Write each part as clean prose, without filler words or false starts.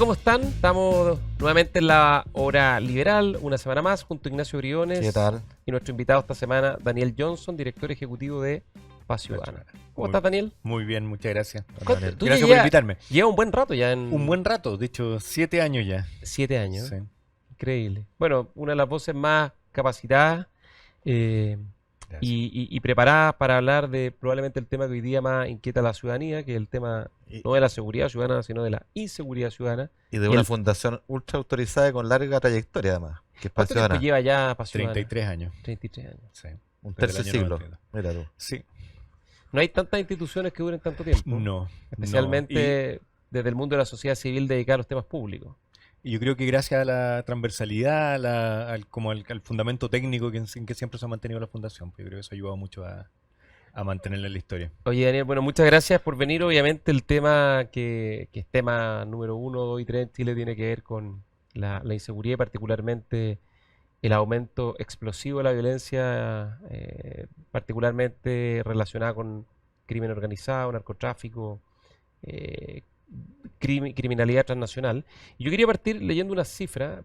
¿cómo están? Estamos nuevamente en la hora liberal, una semana más, junto a Ignacio Briones. ¿Qué tal? Y nuestro invitado esta semana, Daniel Johnson, director ejecutivo de Paz Ciudadana. ¿Cómo estás, Daniel? Muy bien, muchas gracias. Tú Gracias por invitarme. Lleva un buen rato ya en... Un buen rato, de hecho, 7 años ya. 7 años. Sí. Increíble. Bueno, una de las voces más capacitadas y preparadas para hablar de probablemente el tema que hoy día más inquieta a la ciudadanía, que es el tema no de la seguridad ciudadana, sino de la inseguridad ciudadana. Y de una fundación ultra autorizada y con larga trayectoria además, que es Paz ¿Cuánto tiempo Ciudadana. lleva ya Paz Ciudadana? 33 años. 33 años. Sí. Un Desde el tercer año siglo. 92. Mira tú. Sí. No hay tantas instituciones que duren tanto tiempo. No. Especialmente desde el mundo de la sociedad civil dedicada a los temas públicos. Y yo creo que gracias a la transversalidad, al fundamento técnico en que siempre se ha mantenido la fundación, pues yo creo que eso ha ayudado mucho a mantenerla en la historia. Oye, Daniel, bueno, muchas gracias por venir. Obviamente el tema que es tema número 1, 2 y 3 en Chile tiene que ver con la inseguridad y particularmente el aumento explosivo de la violencia, particularmente relacionada con crimen organizado, narcotráfico, criminalidad transnacional. Y yo quería partir leyendo una cifra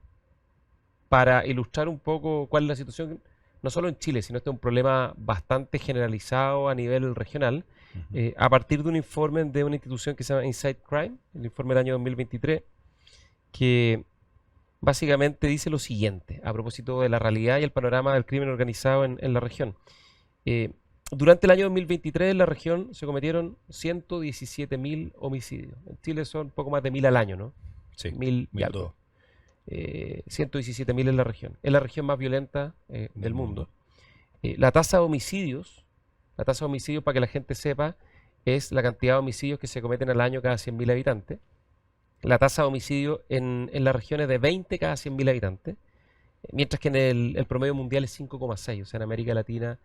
para ilustrar un poco cuál es la situación, no solo en Chile, sino este es un problema bastante generalizado a nivel regional, a partir de un informe de una institución que se llama Inside Crime, el informe del año 2023, que básicamente dice lo siguiente, a propósito de la realidad y el panorama del crimen organizado en la región. Durante el año 2023 en la región se cometieron 117.000 homicidios. En Chile son poco más de 1.000 al año, ¿no? Sí, 1.000 y algo. 117.000 en la región. Es la región más violenta del mundo. La tasa de homicidios, para que la gente sepa, es la cantidad de homicidios que se cometen al año cada 100.000 habitantes. La tasa de homicidio en la región es de 20 cada 100.000 habitantes, mientras que en el promedio mundial es 5,6. O sea, en América Latina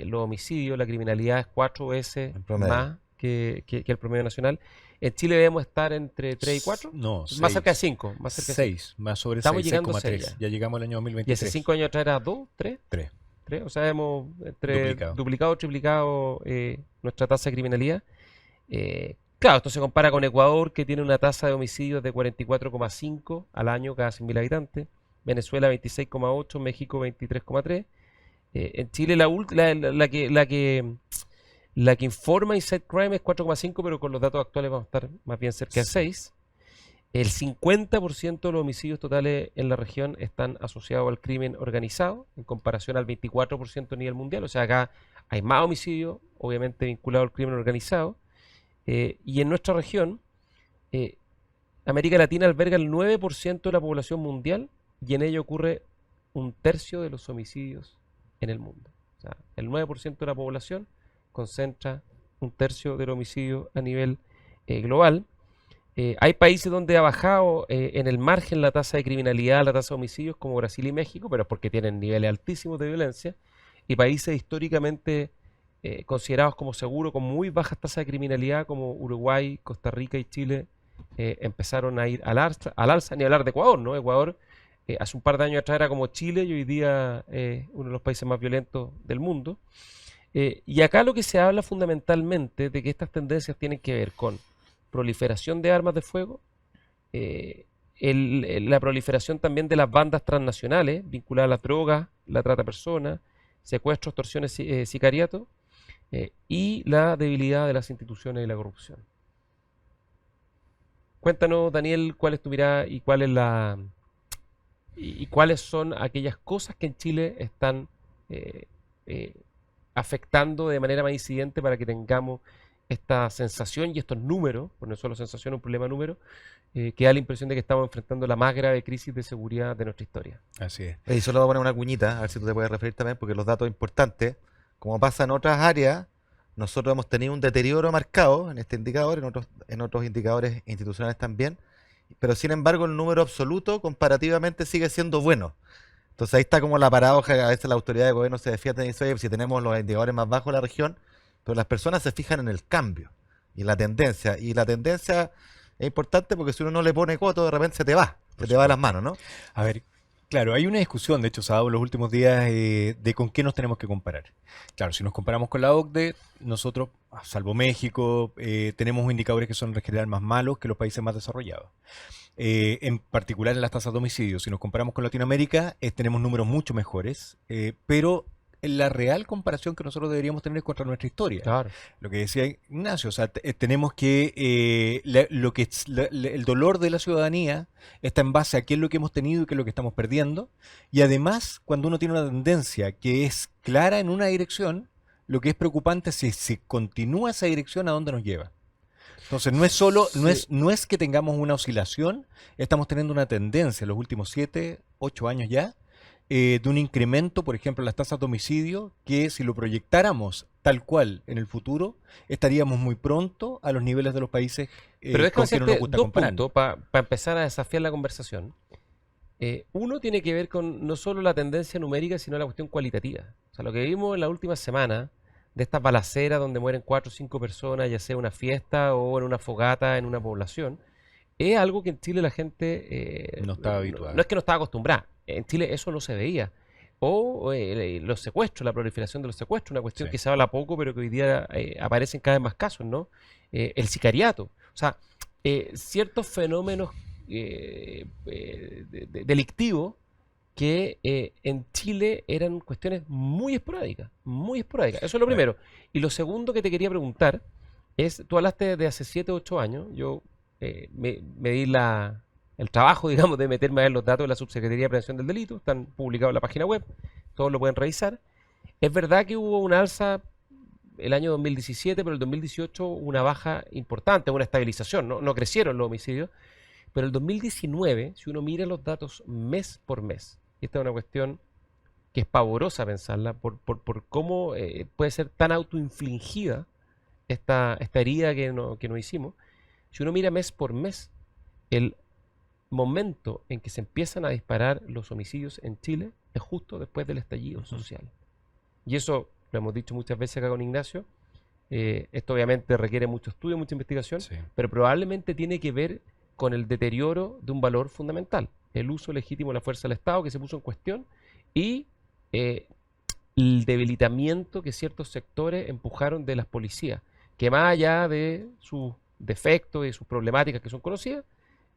los homicidios, la criminalidad es 4 veces más que el promedio nacional. En Chile debemos estar entre 3 y 4. No, más 6. cerca de 5. Más cerca de 6, más sobre 6. Estamos llegando a 6,3. 6 Ya llegamos al año 2023. Y hace 5 años atrás era 2, 3. 3. O sea, hemos duplicado, triplicado nuestra tasa de criminalidad. Claro, esto se compara con Ecuador, que tiene una tasa de homicidios de 44,5 al año cada 100.000 habitantes. Venezuela 26,8, México 23,3. En Chile la que informa Inside Crime es 4,5, pero con los datos actuales vamos a estar más bien cerca de 6. El 50% de los homicidios totales en la región están asociados al crimen organizado, en comparación al 24% a nivel mundial. O sea, acá hay más homicidios, obviamente vinculados al crimen organizado. Y en nuestra región, América Latina alberga el 9% de la población mundial y en ello ocurre 1/3 de los homicidios en el mundo. O sea, el 9% de la población concentra 1/3 del homicidio a nivel global. Hay países donde ha bajado en el margen la tasa de criminalidad, la tasa de homicidios, como Brasil y México, pero es porque tienen niveles altísimos de violencia. Y países históricamente considerados como seguros, con muy bajas tasas de criminalidad, como Uruguay, Costa Rica y Chile, empezaron a ir al alza, ni hablar de Ecuador, ¿no? Ecuador hace un par de años atrás era como Chile y hoy día uno de los países más violentos del mundo. Y acá lo que se habla fundamentalmente es de que estas tendencias tienen que ver con proliferación de armas de fuego, la proliferación también de las bandas transnacionales vinculadas a las drogas, la trata de personas, secuestros, extorsiones, sicariato, y la debilidad de las instituciones y la corrupción. Cuéntanos, Daniel, cuál es tu mirada y cuáles son aquellas cosas que en Chile están afectando de manera más incidente para que tengamos esta sensación y estos números, porque no es solo sensación, es un problema de números, que da la impresión de que estamos enfrentando la más grave crisis de seguridad de nuestra historia. Así es. Y solo voy a poner una cuñita, a ver si tú te puedes referir también, porque los datos importantes, como pasa en otras áreas, nosotros hemos tenido un deterioro marcado en este indicador, en otros indicadores institucionales también, pero sin embargo el número absoluto comparativamente sigue siendo bueno. Entonces ahí está como la paradoja, que a veces la autoridad de gobierno se defiende y dice, oye, si tenemos los indicadores más bajos de la región, pero las personas se fijan en el cambio y la tendencia es importante porque si uno no le pone coto, de repente se te va de las manos, ¿no? A ver, claro, hay una discusión, de hecho, se ha dado en los últimos días de con qué nos tenemos que comparar. Claro, si nos comparamos con la OCDE, nosotros, salvo México, tenemos indicadores que son en general más malos que los países más desarrollados. en particular en las tasas de homicidio. Si nos comparamos con Latinoamérica, tenemos números mucho mejores, pero la real comparación que nosotros deberíamos tener es contra nuestra historia. Claro. Lo que decía Ignacio, o sea, tenemos que, el dolor de la ciudadanía está en base a qué es lo que hemos tenido y qué es lo que estamos perdiendo. Y además, cuando uno tiene una tendencia que es clara en una dirección, lo que es preocupante es si se continúa esa dirección, a dónde nos lleva. Entonces, no es solo, no es que tengamos una oscilación, estamos teniendo una tendencia en los últimos 7, 8 años ya, de un incremento, por ejemplo, en las tasas de homicidio, que si lo proyectáramos tal cual en el futuro, estaríamos muy pronto a los niveles de los países Pero con que no nos gusta dos comparar. puntos para empezar a desafiar la conversación. Uno tiene que ver con no solo la tendencia numérica, sino la cuestión cualitativa. O sea, lo que vimos en la última semana de estas balaceras donde mueren 4 o 5 personas, ya sea en una fiesta o en una fogata en una población, es algo que en Chile la gente no estaba habituada. No es que no estaba acostumbrada. En Chile eso no se veía. O los secuestros, la proliferación de los secuestros, una cuestión que se habla poco, pero que hoy día aparecen cada vez más casos, ¿no? El sicariato. O sea, ciertos fenómenos delictivos que en Chile eran cuestiones muy esporádicas, muy esporádicas. Eso es lo primero. Y lo segundo que te quería preguntar es, tú hablaste de hace 7 o 8 años, yo me di el trabajo, digamos, de meterme a ver los datos de la Subsecretaría de Prevención del Delito, están publicados en la página web, todos lo pueden revisar. Es verdad que hubo una alza el año 2017, pero el 2018 una baja importante, una estabilización, no crecieron los homicidios, pero el 2019, si uno mira los datos mes por mes, y esta es una cuestión que es pavorosa pensarla, por cómo puede ser tan autoinfligida esta herida que nos hicimos, si uno mira mes por mes, el momento en que se empiezan a disparar los homicidios en Chile es justo después del estallido social. Y eso lo hemos dicho muchas veces acá con Ignacio. Esto obviamente requiere mucho estudio, mucha investigación, pero probablemente tiene que ver con el deterioro de un valor fundamental, el uso legítimo de la fuerza del Estado que se puso en cuestión y el debilitamiento que ciertos sectores empujaron de las policías, que más allá de sus defectos y sus problemáticas que son conocidas,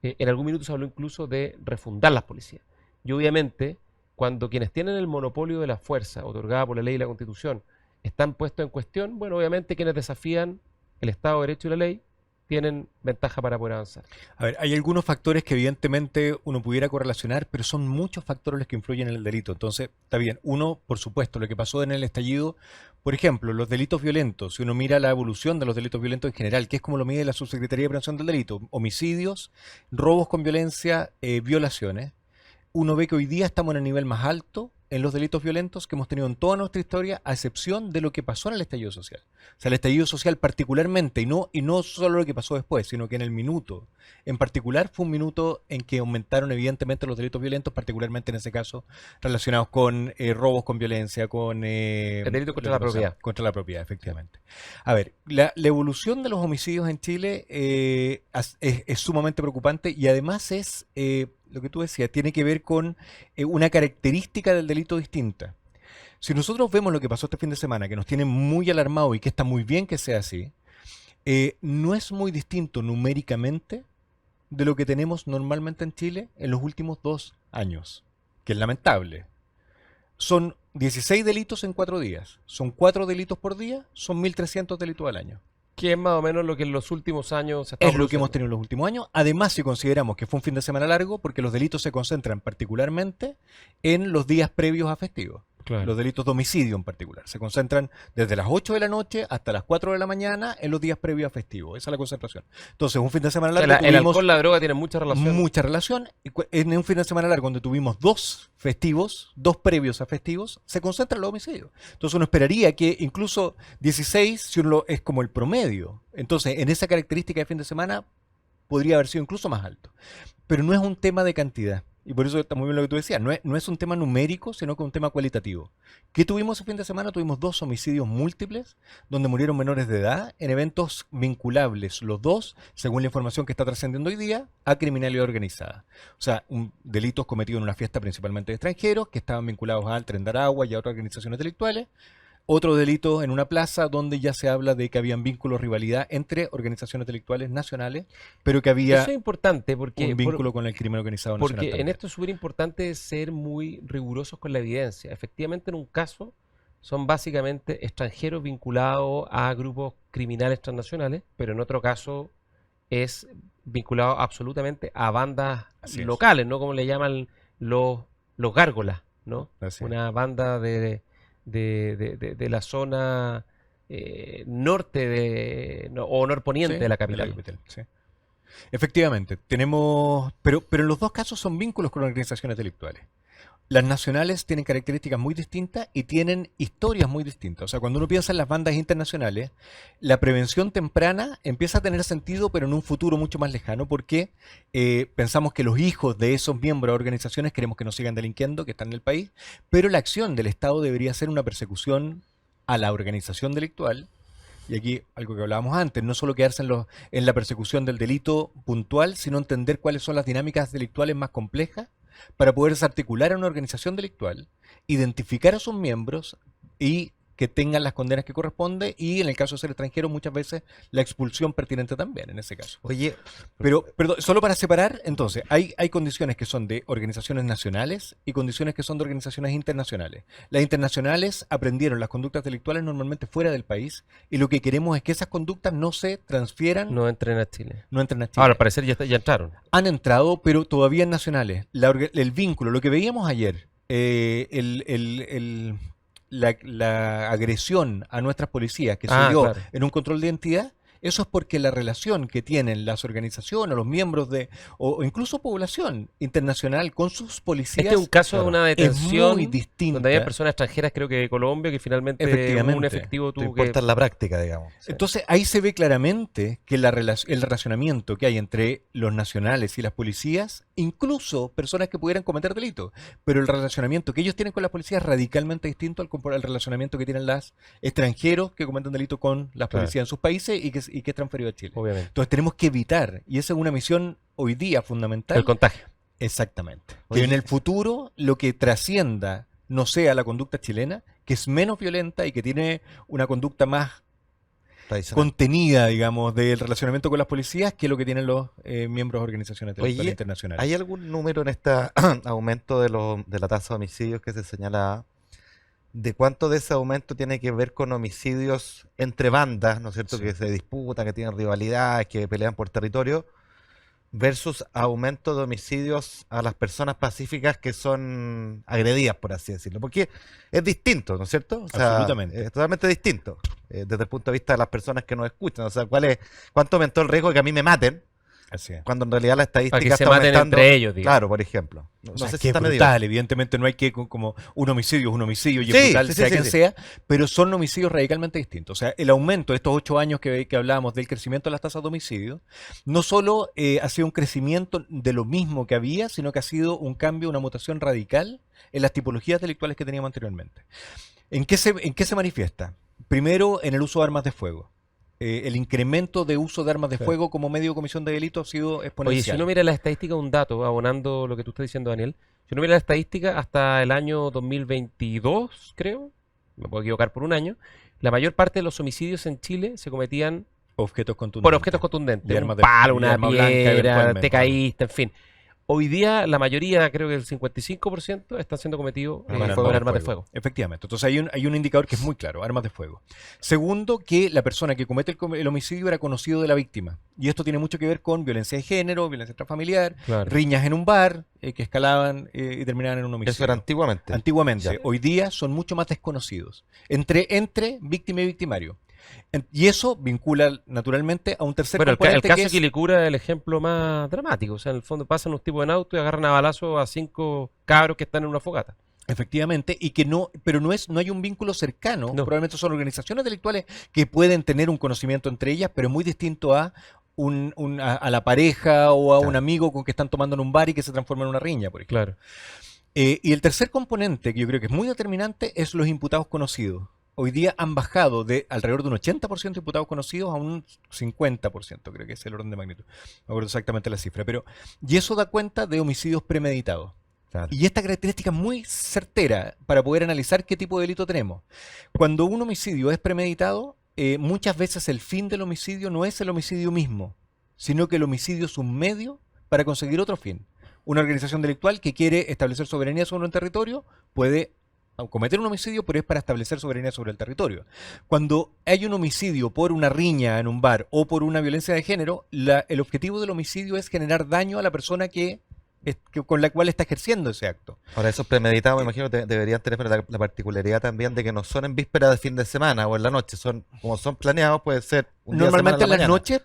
en algún minuto se habló incluso de refundar las policías. Y obviamente, cuando quienes tienen el monopolio de la fuerza otorgada por la ley y la Constitución están puestos en cuestión, bueno, obviamente quienes desafían el Estado de Derecho y la ley tienen ventaja para poder avanzar. A ver, hay algunos factores que evidentemente uno pudiera correlacionar, pero son muchos factores los que influyen en el delito. Entonces, está bien. Uno, por supuesto, lo que pasó en el estallido, por ejemplo, los delitos violentos. Si uno mira la evolución de los delitos violentos en general, que es como lo mide la Subsecretaría de Prevención del Delito, homicidios, robos con violencia, violaciones, uno ve que hoy día estamos en el nivel más alto en los delitos violentos que hemos tenido en toda nuestra historia, a excepción de lo que pasó en el estallido social. O sea, el estallido social particularmente, y no solo lo que pasó después, sino que en el minuto, en particular fue un minuto en que aumentaron evidentemente los delitos violentos, particularmente en ese caso relacionados con robos con violencia, con... el delito contra la propiedad. Contra la propiedad, efectivamente. A ver, la evolución de los homicidios en Chile es sumamente preocupante y además es... lo que tú decías, tiene que ver con una característica del delito distinta. Si nosotros vemos lo que pasó este fin de semana, que nos tiene muy alarmados y que está muy bien que sea así, no es muy distinto numéricamente de lo que tenemos normalmente en Chile en los últimos 2 años, que es lamentable. Son 16 delitos en 4 días, son 4 delitos por día, son 1.300 delitos al año. Que es más o menos lo que en los últimos años se ha estado produciendo. Es lo que hemos tenido en los últimos años. Además, si consideramos que fue un fin de semana largo, porque los delitos se concentran particularmente en los días previos a festivos. Claro. Los delitos de homicidio en particular. Se concentran desde las 8 de la noche hasta las 4 de la mañana en los días previos a festivos. Esa es la concentración. Entonces, un fin de semana largo... El alcohol y la droga tienen mucha relación. Mucha relación. En un fin de semana largo donde tuvimos 2 festivos, 2 previos a festivos, se concentran los homicidios. Entonces, uno esperaría que incluso 16, si uno es como el promedio. Entonces, en esa característica de fin de semana, podría haber sido incluso más alto. Pero no es un tema de cantidad. Y por eso está muy bien lo que tú decías, no es un tema numérico, sino que un tema cualitativo. ¿Qué tuvimos ese fin de semana? Tuvimos 2 homicidios múltiples, donde murieron menores de edad, en eventos vinculables, los 2, según la información que está trascendiendo hoy día, a criminalidad organizada. O sea, delitos cometidos en una fiesta principalmente de extranjeros, que estaban vinculados al Tren de Aragua y a otras organizaciones delictuales, otro delito en una plaza donde ya se habla de que habían vínculos, rivalidad entre organizaciones delictuales nacionales, pero que había Eso es importante porque, un vínculo con el crimen organizado nacional porque en también. esto es súper importante ser muy rigurosos con la evidencia. Efectivamente, en un caso son básicamente extranjeros vinculados a grupos criminales transnacionales, pero en otro caso es vinculado absolutamente a bandas Así es. locales, ¿no? Como le llaman los gárgolas, ¿no? Así es. Una banda de la zona norte o norponiente Sí, de la capital. sí. Efectivamente, tenemos, pero en los dos casos son vínculos con organizaciones delictuales. Las nacionales tienen características muy distintas y tienen historias muy distintas. O sea, cuando uno piensa en las bandas internacionales, la prevención temprana empieza a tener sentido, pero en un futuro mucho más lejano, porque pensamos que los hijos de esos miembros de organizaciones queremos que no sigan delinquiendo, que están en el país, pero la acción del Estado debería ser una persecución a la organización delictual. Y aquí algo que hablábamos antes, no solo quedarse en la persecución del delito puntual, sino entender cuáles son las dinámicas delictuales más complejas para poder desarticular a una organización delictual, identificar a sus miembros y que tengan las condenas que corresponde y en el caso de ser extranjero muchas veces la expulsión pertinente también en ese caso. Oye, Pero, perdón, solo para separar, entonces, hay condiciones que son de organizaciones nacionales y condiciones que son de organizaciones internacionales. Las internacionales aprendieron las conductas delictuales normalmente fuera del país y lo que queremos es que esas conductas no se transfieran, No entren a Chile. no entren a Chile. Ahora, al parecer ya entraron. Han entrado, pero todavía en nacionales. El vínculo, lo que veíamos ayer, la agresión a nuestras policías que se dio Claro. en un control de identidad, eso es porque la relación que tienen las organizaciones, los miembros o incluso población internacional con sus policías Este es un caso de una es detención muy distinta. donde había personas extranjeras, creo que de Colombia, que finalmente Efectivamente. un efectivo no tuvo que... importa la práctica, digamos. Entonces ahí se ve claramente que el relacionamiento que hay entre los nacionales y las policías, incluso personas que pudieran cometer delitos, pero el relacionamiento que ellos tienen con las policías es radicalmente distinto al relacionamiento que tienen los extranjeros que cometen delitos con las Claro. policías en sus países y que es transferido a Chile. Obviamente. Entonces tenemos que evitar, y esa es una misión hoy día fundamental. El contagio. Exactamente. Oye. Que en el futuro lo que trascienda no sea la conducta chilena, que es menos violenta y que tiene una conducta más Tradicional. contenida, digamos, del relacionamiento con las policías que lo que tienen los miembros de organizaciones delictuales Oye, internacionales. ¿hay algún número en este aumento de la tasa de homicidios que se señala? ¿De cuánto de ese aumento tiene que ver con homicidios entre bandas, ¿no es cierto? Sí. Que se disputan, que tienen rivalidades, que pelean por territorio, versus aumento de homicidios a las personas pacíficas que son agredidas, por así decirlo? Porque es distinto, ¿no es cierto? O sea, Absolutamente. es totalmente distinto desde el punto de vista de las personas que nos escuchan. O sea, ¿cuánto aumentó el riesgo de que a mí me maten? Así es. Cuando en realidad la A que estadística se está maten aumentando. entre ellos, digamos. Claro, por ejemplo. No O sea, sé si que es está medido. brutal, evidentemente no hay que como un homicidio es un homicidio y es Sí, brutal sí, sí, sea sí, quien sí. sea, pero son homicidios radicalmente distintos. O sea, el aumento de estos 8 años que hablábamos del crecimiento de las tasas de homicidio, no solo ha sido un crecimiento de lo mismo que había, sino que ha sido un cambio, una mutación radical en las tipologías delictuales que teníamos anteriormente. ¿En qué se manifiesta? Primero, en el uso de armas de fuego. El incremento de uso de armas de fuego como medio de comisión de delito ha sido exponencial. Oye, si uno mira la estadística, un dato, abonando lo que tú estás diciendo, Daniel, si uno mira la estadística hasta el año 2022, creo, me puedo equivocar por un año, la mayor parte de los homicidios en Chile se cometían Objetos contundentes. por objetos contundentes, Y un armas palo, y una arma blanca, piedra, eventualmente. te caíste, en fin. Hoy día la mayoría, creo que el 55%, están siendo cometidos con armas de fuego. Efectivamente. Entonces hay un indicador que es muy claro, armas de fuego. Segundo, que la persona que comete el homicidio era conocido de la víctima. Y esto tiene mucho que ver con violencia de género, violencia intrafamiliar, Claro. riñas en un bar que escalaban y terminaban en un homicidio. Eso era antiguamente. Antiguamente. Ya. Hoy día son mucho más desconocidos. Entre víctima y victimario. Y eso vincula naturalmente a un tercer Bueno, el componente caso que de es... Quilicura es el ejemplo más dramático. O sea, en el fondo pasan unos tipos en auto y agarran a balazo a 5 cabros que están en una fogata. Efectivamente, y que pero no hay un vínculo cercano. No. Probablemente son organizaciones delictuales que pueden tener un conocimiento entre ellas, pero es muy distinto a a la pareja o a un Claro. amigo con que están tomando en un bar y que se transforma en una riña, por ejemplo. Claro. Y el tercer componente que yo creo que es muy determinante es los imputados conocidos. Hoy día han bajado de alrededor de un 80% de imputados conocidos a un 50%, creo que es el orden de magnitud. No me acuerdo exactamente la cifra, y eso da cuenta de homicidios premeditados. Claro. Y esta característica es muy certera para poder analizar qué tipo de delito tenemos. Cuando un homicidio es premeditado, muchas veces el fin del homicidio no es el homicidio mismo, sino que el homicidio es un medio para conseguir otro fin. Una organización delictual que quiere establecer soberanía sobre un territorio puede cometer un homicidio, pero es para establecer soberanía sobre el territorio. Cuando hay un homicidio por una riña en un bar o por una violencia de género, el objetivo del homicidio es generar daño a la persona con la cual está ejerciendo ese acto. Ahora, esos premeditados, me imagino, deberían tener la particularidad también de que no son en víspera de fin de semana o en la noche, como son planeados, puede ser un día de semana Normalmente en las mañana. noches,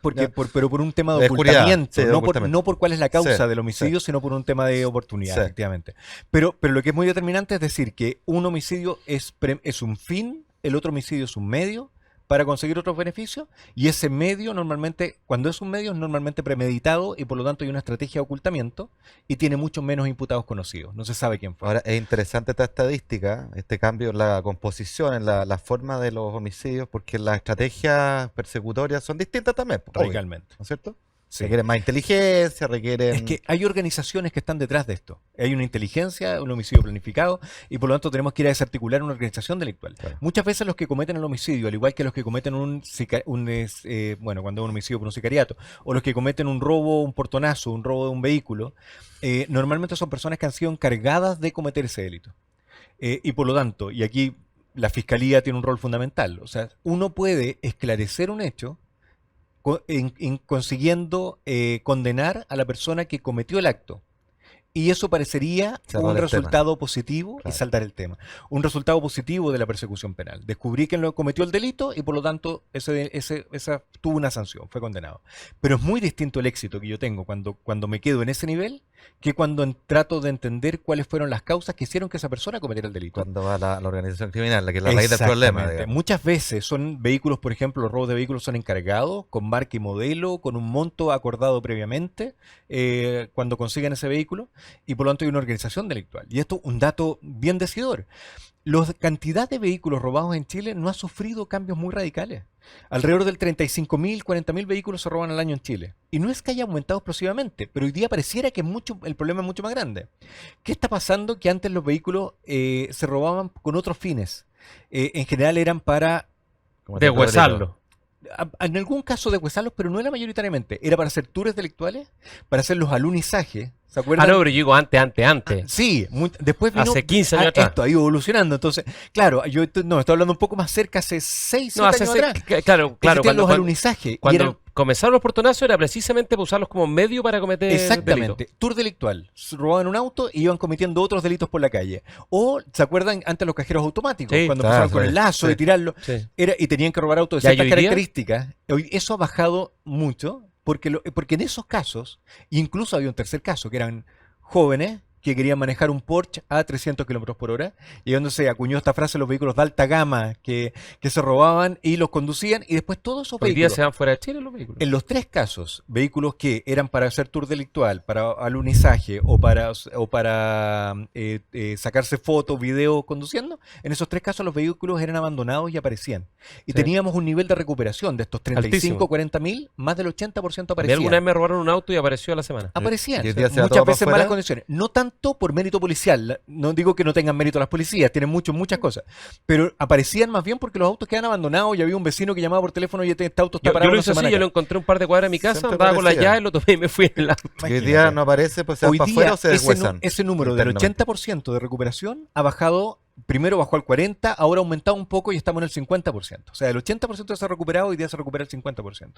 pero por un tema de De oscuridad, ocultamiento, sí, de no ocultamiento. por cuál es la causa Sí, del homicidio, sino por un tema de oportunidad, Sí. efectivamente. Pero lo que es muy determinante es decir que un homicidio es un fin, el otro homicidio es un medio para conseguir otros beneficios, y ese medio normalmente, cuando es un medio, es normalmente premeditado y por lo tanto hay una estrategia de ocultamiento y tiene muchos menos imputados conocidos. No se sabe quién fue. Ahora, es interesante esta estadística, este cambio en la composición, en la forma de los homicidios, porque las estrategias persecutorias son distintas también, pues, obvio, Radicalmente. ¿no es cierto? Sí. Requieren más inteligencia, requieren... Es que hay organizaciones que están detrás de esto. Hay una inteligencia, un homicidio planificado, y por lo tanto tenemos que ir a desarticular una organización delictual. Claro. Muchas veces los que cometen el homicidio, al igual que los que cometen cuando es un homicidio por un sicariato, o los que cometen un robo, un portonazo, un robo de un vehículo, normalmente son personas que han sido encargadas de cometer ese delito. Y por lo tanto, y aquí la fiscalía tiene un rol fundamental, o sea, uno puede esclarecer un hecho consiguiendo condenar a la persona que cometió el acto. Y eso parecería Cerrar un el resultado positivo y Claro. saldar el tema. Un resultado positivo de la persecución penal. Descubrí quién lo cometió el delito y por lo tanto esa tuvo una sanción, fue condenado. Pero es muy distinto el éxito que yo tengo cuando me quedo en ese nivel que cuando trato de entender cuáles fueron las causas que hicieron que esa persona cometiera el delito. Cuando va la organización criminal, la que es la raíz del problema. Exactamente. Digamos. Muchas veces son vehículos, por ejemplo, los robos de vehículos son encargados, con marca y modelo, con un monto acordado previamente, cuando consiguen ese vehículo, y por lo tanto hay una organización delictual. Y esto es un dato bien decidor. La cantidad de vehículos robados en Chile no ha sufrido cambios muy radicales. Alrededor del 35.000, 40.000 vehículos se roban al año en Chile. Y no es que haya aumentado explosivamente, pero hoy día pareciera que el problema es mucho más grande. ¿Qué está pasando? Que antes los vehículos se robaban con otros fines. En general eran para, Como tipo Deshuesarlo. en algún caso deshuesarlos, pero no era mayoritariamente. Era para hacer tours delictuales, para hacer los alunizajes. ¿Se acuerdan? Ah, no, pero yo digo antes. Sí, después vino Hace 15 años atrás. esto, ha ido evolucionando. Entonces, claro, estoy hablando un poco más cerca, hace 6, 7 No, años atrás. claro, Existían los alunizajes. Cuando y eran, comenzaron los portonazos era precisamente para usarlos como medio para cometer exactamente, delitos. tour delictual. Robaban un auto y iban cometiendo otros delitos por la calle. O, ¿se acuerdan antes los cajeros automáticos? Sí, Cuando claro, empezaron con sí, el lazo sí. de tirarlo. Sí. Y tenían que robar autos de Ya, ciertas ¿y hoy día? características. Eso ha bajado mucho porque en esos casos, incluso había un tercer caso, que eran jóvenes que querían manejar un Porsche a 300 kilómetros por hora, y donde se acuñó esta frase, los vehículos de alta gama que se robaban y los conducían, y después todos esos Hoy día vehículos, se van fuera de Chile los vehículos. en los tres casos, vehículos que eran para hacer tour delictual, para alunizaje o para sacarse fotos, videos conduciendo, en esos tres casos los vehículos eran abandonados y aparecían. Y Sí. teníamos un nivel de recuperación de estos 35, Altísimo. 40 mil, más del 80% A mí alguna vez aparecían. me robaron un auto y apareció a la semana. Aparecían, ¿Y hoy día se va todo muchas para veces en malas afuera? condiciones. No tanto por mérito policial, no digo que no tengan mérito las policías, tienen muchas cosas, pero aparecían más bien porque los autos quedan abandonados y había un vecino que llamaba por teléfono y este auto está Yo parado lo una hice así, semana yo lo acá. encontré un par de cuadras de mi casa, Siempre andaba con la aparecía. llave, lo tomé y me fui en el auto. Y hoy Imagínate. día no aparece, pues se va Hoy para día afuera o se ese, deshuesan. ese número del internamente. 80% de recuperación ha bajado, primero bajó al 40%, ahora ha aumentado un poco y estamos en el 50%. O sea, el 80% se ha recuperado, hoy día se recupera el 50%.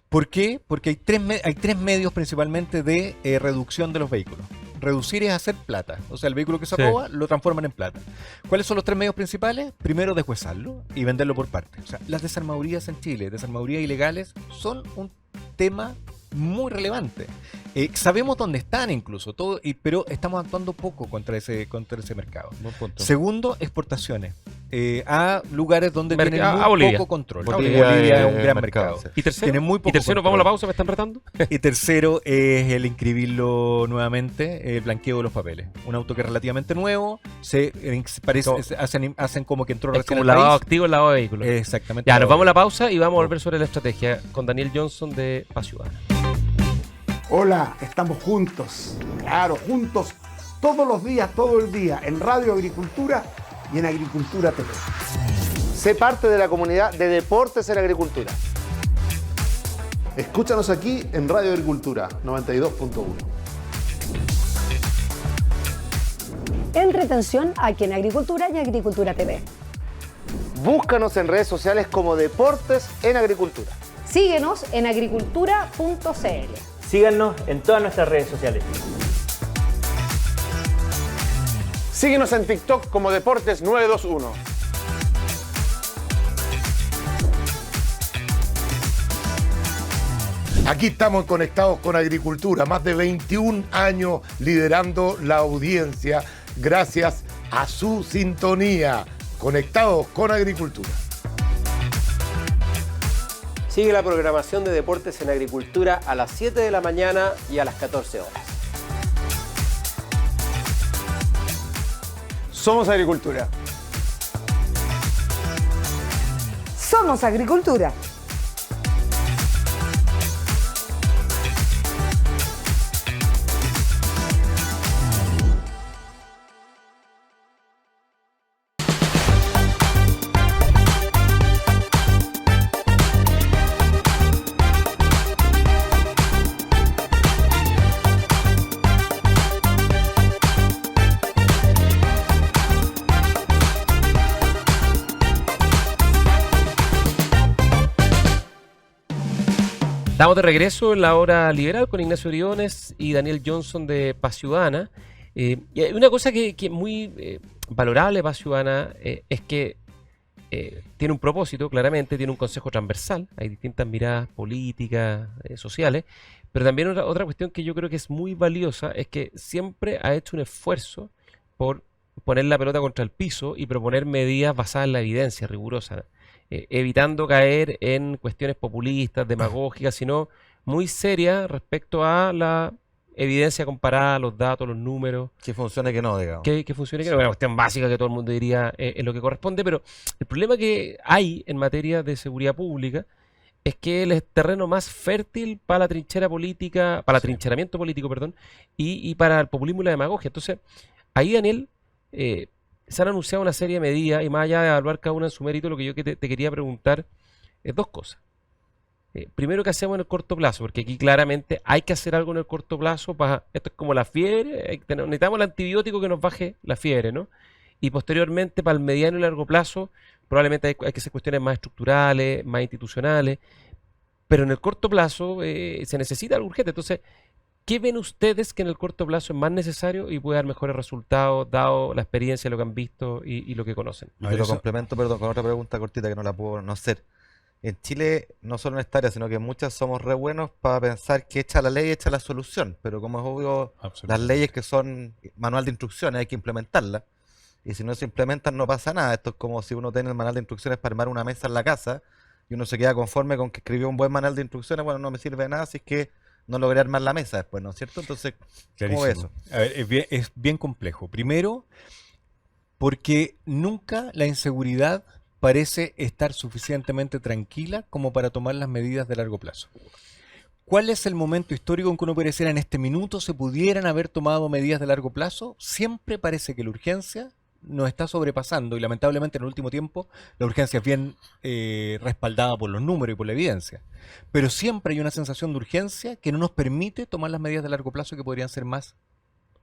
¿Por qué? Porque hay tres medios principalmente de reducción de los vehículos. Reducir es hacer plata. O sea, el vehículo que se Sí. roba lo transforman en plata. ¿Cuáles son los tres medios principales? Primero, deshuesarlo y venderlo por partes. O sea, las desarmadurías en Chile, desarmadurías ilegales, son un tema muy relevante. Sabemos dónde están incluso, pero estamos actuando poco contra ese mercado. Buen punto. Segundo, exportaciones a lugares donde Merc- tienen a muy Bolivia. poco control. Bolivia Bolivia es un es gran mercado, mercado. ¿Y tercero? Tiene muy poco ¿Vamos a la control. pausa? ¿Me están retando? Y tercero es el inscribirlo nuevamente, el blanqueo de los papeles. Un auto que es relativamente nuevo, hacen como que entró Es recién como al lavado país. activo, el lavado de vehículos. Exactamente. Ya, nos vamos a la pausa y vamos a volver sobre la estrategia con Daniel Johnson de Paz Ciudadana. Hola, estamos juntos. Claro, juntos todos los días, todo el día, en Radio Agricultura y en Agricultura TV. Sé parte de la comunidad de Deportes en Agricultura. Escúchanos aquí en Radio Agricultura 92.1. Entretención aquí en Agricultura y Agricultura TV. Búscanos en redes sociales como Deportes en Agricultura. Síguenos en agricultura.cl. Síganos en todas nuestras redes sociales. Síguenos en TikTok como Deportes 921. Aquí estamos conectados con Agricultura, más de 21 años liderando la audiencia gracias a su sintonía. Conectados con Agricultura. Sigue la programación de Deportes en Agricultura a las 7 de la mañana y a las 14 horas. Somos Agricultura. Somos Agricultura. Estamos de regreso en la hora liberal con Ignacio Briones y Daniel Johnson de Paz Ciudadana. Y hay una cosa que es muy valorable de Paz Ciudadana es que tiene un propósito, claramente, tiene un consejo transversal, hay distintas miradas políticas, sociales, pero también otra cuestión que yo creo que es muy valiosa es que siempre ha hecho un esfuerzo por poner la pelota contra el piso y proponer medidas basadas en la evidencia rigurosa, evitando caer en cuestiones populistas, demagógicas, sino muy serias respecto a la evidencia comparada, los datos, los números. Que funcione que no, digamos. Que funcione que no, es una cuestión básica que todo el mundo diría es lo que corresponde, pero el problema que hay en materia de seguridad pública es que él es terreno más fértil para la trinchera política, para el atrincheramiento político, perdón, y para el populismo y la demagogia. Entonces, ahí, Daniel, se han anunciado una serie de medidas y más allá de evaluar cada una en su mérito, lo que yo te quería preguntar es dos cosas. Primero, ¿qué hacemos en el corto plazo? Porque aquí claramente hay que hacer algo en el corto plazo. Esto es como la fiebre, necesitamos el antibiótico que nos baje la fiebre, ¿no? Y posteriormente, para el mediano y largo plazo, probablemente hay que hacer cuestiones más estructurales, más institucionales, pero en el corto plazo se necesita algo urgente. Entonces, ¿qué ven ustedes que en el corto plazo es más necesario y puede dar mejores resultados, dado la experiencia, lo que han visto y lo que conocen? Yo lo complemento, perdón, con otra pregunta cortita que no la puedo no hacer. En Chile, no solo en esta área, sino que en muchas somos re buenos para pensar que echa la ley, echa la solución. Pero como es obvio, las leyes que son manual de instrucciones hay que implementarlas. Y si no se implementan no pasa nada. Esto es como si uno tiene el manual de instrucciones para armar una mesa en la casa y uno se queda conforme con que escribió un buen manual de instrucciones. Bueno, no me sirve de nada si es que no logré armar la mesa después, ¿no es cierto? Entonces, ¿cómo es eso? A ver, es bien complejo. Primero, porque nunca la inseguridad parece estar suficientemente tranquila como para tomar las medidas de largo plazo. ¿Cuál es el momento histórico en que uno puede decir en este minuto se pudieran haber tomado medidas de largo plazo? Siempre parece que la urgencia nos está sobrepasando y lamentablemente en el último tiempo la urgencia es bien respaldada por los números y por la evidencia. Pero siempre hay una sensación de urgencia que no nos permite tomar las medidas de largo plazo que podrían ser más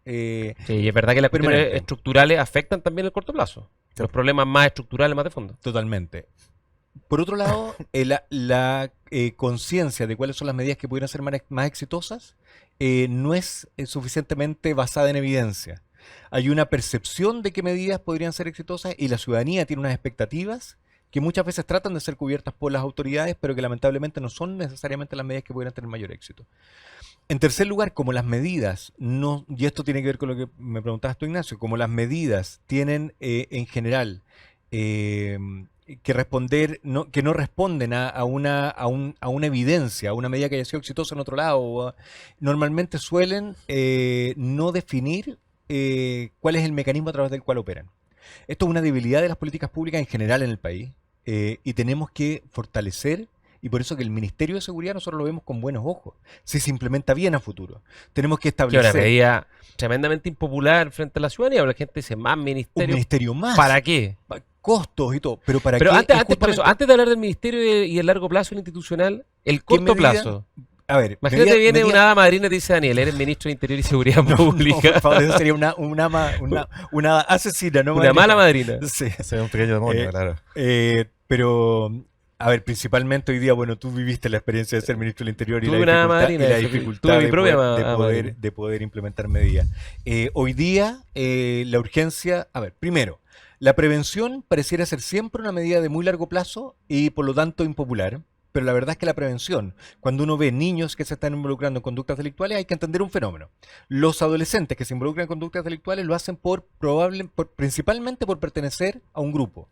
sí, y es verdad que las cuestiones estructurales afectan también el corto plazo. Los problemas más estructurales, más de fondo. Totalmente. Por otro lado, la conciencia de cuáles son las medidas que pudieran ser más exitosas no es suficientemente basada en evidencia. Hay una percepción de qué medidas podrían ser exitosas y la ciudadanía tiene unas expectativas que muchas veces tratan de ser cubiertas por las autoridades, pero que lamentablemente no son necesariamente las medidas que pudieran tener mayor éxito. En tercer lugar, como las medidas, y esto tiene que ver con lo que me preguntabas tú, Ignacio, como las medidas tienen en general que responder, que no responden a una evidencia, a una medida que haya sido exitosa en otro lado, normalmente suelen no definir cuál es el mecanismo a través del cual operan. Esto es una debilidad de las políticas públicas en general en el país y tenemos que fortalecer Y por eso que el Ministerio de Seguridad nosotros lo vemos con buenos ojos, si se implementa bien a futuro. Tenemos que Que establecer una medida tremendamente impopular frente a la ciudadanía, pero la gente dice, más un ministerio, ministerio más, ¿para qué? costos y todo. Pero ¿para Pero qué? antes, Es por eso, justamente- antes de hablar del ministerio y el largo plazo, el institucional, el corto medida? plazo. A ver, Imagínate, viene una hada madrina y te dice, Daniel, eres ministro de Interior y Seguridad No, Pública. por favor, eso sería una asesina, ¿no? Una mala madrina. Sí. Ese es un pequeño demonio, claro. Pero, a ver, principalmente hoy día, bueno, tú viviste la experiencia de ser ministro del Interior y Tuve la una dificultad, madrina, y la eso, dificultad tuve mi de propia poder, madrina. de poder implementar medidas. Hoy día, la urgencia, a ver, primero, la prevención pareciera ser siempre una medida de muy largo plazo y por lo tanto impopular. Pero la verdad es que la prevención, cuando uno ve niños que se están involucrando en conductas delictuales, hay que entender un fenómeno. Los adolescentes que se involucran en conductas delictuales lo hacen principalmente por pertenecer a un grupo.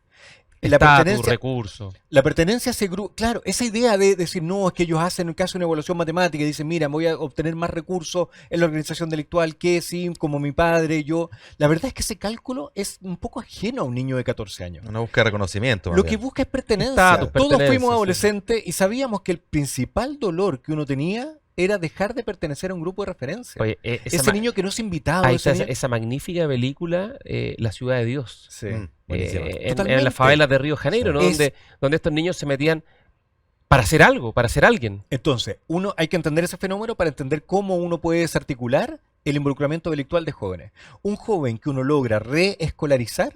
Estatus, recurso. La pertenencia a ese grupo, claro, esa idea de decir, no, es que ellos hacen casi una evaluación matemática y dicen, mira, voy a obtener más recursos en la organización delictual que si, como mi padre, yo. La verdad es que ese cálculo es un poco ajeno a un niño de 14 años. Una búsqueda de reconocimiento. más Lo que bien. busca es pertenencia. Estatus, Todos pertenencia, fuimos sí. adolescentes y sabíamos que el principal dolor que uno tenía era dejar de pertenecer a un grupo de referencia. Oye, Ese niño que no es invitado. ahí ese está niño- esa magnífica película, La Ciudad de Dios. Sí. Buenísimo. En Totalmente. las favelas de Río de Janeiro, ¿no? Es- Donde estos niños se metían para hacer algo, para ser alguien. Entonces, hay que entender ese fenómeno para entender cómo uno puede desarticular el involucramiento delictual de jóvenes. Un joven que uno logra reescolarizar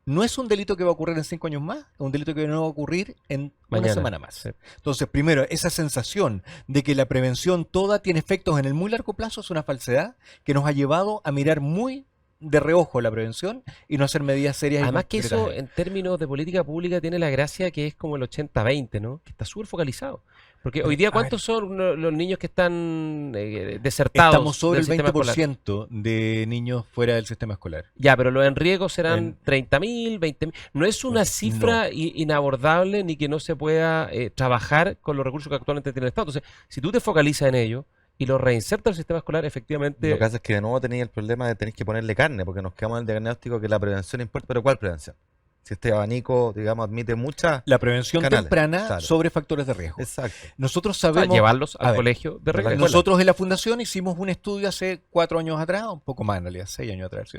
no es un delito que va a ocurrir en 5 años más, es un delito que no va a ocurrir en Mañana. una semana más. Sí. Entonces, primero, esa sensación de que la prevención toda tiene efectos en el muy largo plazo es una falsedad que nos ha llevado a mirar muy de reojo la prevención y no hacer medidas serias. y Además que concretas eso, ahí. en términos de política pública, tiene la gracia que es como el 80-20, ¿no? Que está súper focalizado. Porque hoy día, A ¿cuántos son los niños que están desertados Estamos sobre del el sistema escolar? 20% de niños fuera del sistema escolar. Ya, pero los en riesgo serán En- 30.000, 20.000. No es una cifra inabordable ni que no se pueda trabajar con los recursos que actualmente tiene el Estado. Entonces, si tú te focalizas en ello y lo reinsertas al sistema escolar, efectivamente... Lo que hace es que de nuevo tenéis el problema de tenéis que ponerle carne, porque nos quedamos en el diagnóstico que la prevención importa, pero ¿cuál prevención? Si este abanico, digamos, admite muchas... La prevención Canales, temprana claro. sobre factores de riesgo. Exacto. Nosotros o sea, sabemos... llevarlos a al ver, colegio de regla. Nosotros en la Fundación hicimos un estudio hace 4 años atrás, un poco más en realidad, 6 años atrás, ¿sí?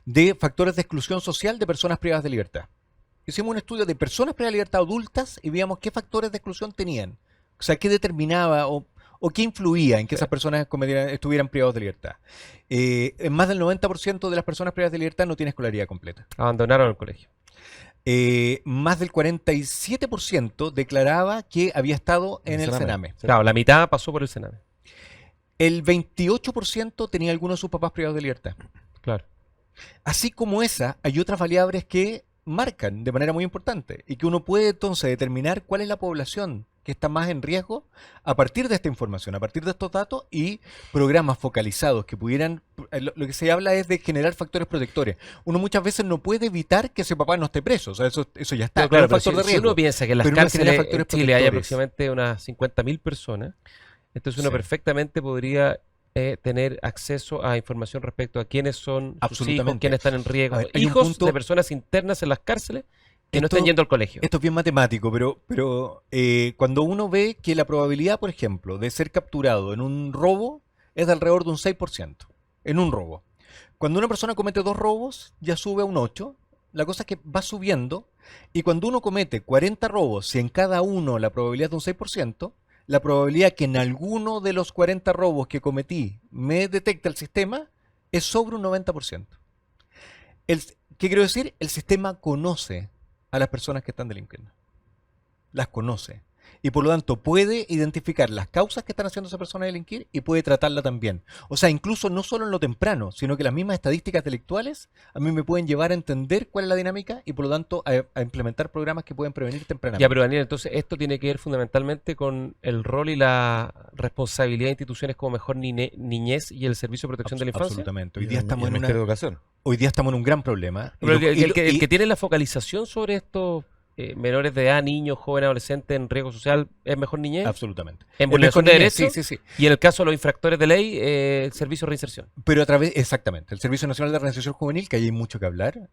De factores de exclusión social de personas privadas de libertad. Hicimos un estudio de personas privadas de libertad adultas y veíamos qué factores de exclusión tenían. O sea, qué determinaba o qué influía en que esas personas estuvieran privadas de libertad. En más del 90% de las personas privadas de libertad no tiene escolaridad completa. Abandonaron el colegio. Más del 47% declaraba que había estado en el Sename. Sí. Claro, la mitad pasó por el Sename. El 28% tenía alguno de sus papás privados de libertad. Claro. Así como esa, hay otras variables que marcan de manera muy importante y que uno puede entonces determinar cuál es la población que está más en riesgo a partir de esta información, a partir de estos datos y programas focalizados que pudieran, lo que se habla es de generar factores protectores. Uno muchas veces no puede evitar que ese papá no esté preso, o sea, eso ya está, Claro, es un pero factor de si riesgo. uno piensa que en las Pero uno genera cárceles en factores Chile hay protectores. aproximadamente unas 50.000 personas, entonces uno Sí. perfectamente podría tener acceso a información respecto a quiénes son sus hijos, Absolutamente. quiénes están en riesgo, A ver, hay un hijos punto- de personas internas en las cárceles que no Esto- están yendo al colegio. Esto es bien matemático, pero cuando uno ve que la probabilidad, por ejemplo, de ser capturado en un robo es de alrededor de un 6%, en un robo. Cuando una persona comete 2 robos, ya sube a un 8%. La cosa es que va subiendo, y cuando uno comete 40 robos, si en cada uno la probabilidad es de un 6%, la probabilidad que en alguno de los 40 robos que cometí me detecte el sistema es sobre un 90%. ¿Qué quiero decir? El sistema conoce a las personas que están delinquiendo. Las conoce. Y por lo tanto puede identificar las causas que están haciendo a esa persona delinquir y puede tratarla también. O sea, incluso no solo en lo temprano, sino que las mismas estadísticas delictuales a mí me pueden llevar a entender cuál es la dinámica y por lo tanto a implementar programas que pueden prevenir tempranamente. Ya, pero Daniel, entonces esto tiene que ver fundamentalmente con el rol y la responsabilidad de instituciones como Mejor Niñez y el Servicio de Protección de la Infancia. Absolutamente. Hoy Y día el estamos en Ministerio de Educación. hoy día estamos en un gran problema. Pero Y lo- el y lo- que y- tiene la focalización sobre estos menores de edad, niños, jóvenes, adolescentes en riesgo social, es mejor niñez. Absolutamente. En Es vulneración mejor de niñez, derechos. sí. Y en el caso de los infractores de ley, el servicio de reinserción. Pero a través, exactamente, el Servicio Nacional de Reinserción Juvenil, que ahí hay mucho que hablar.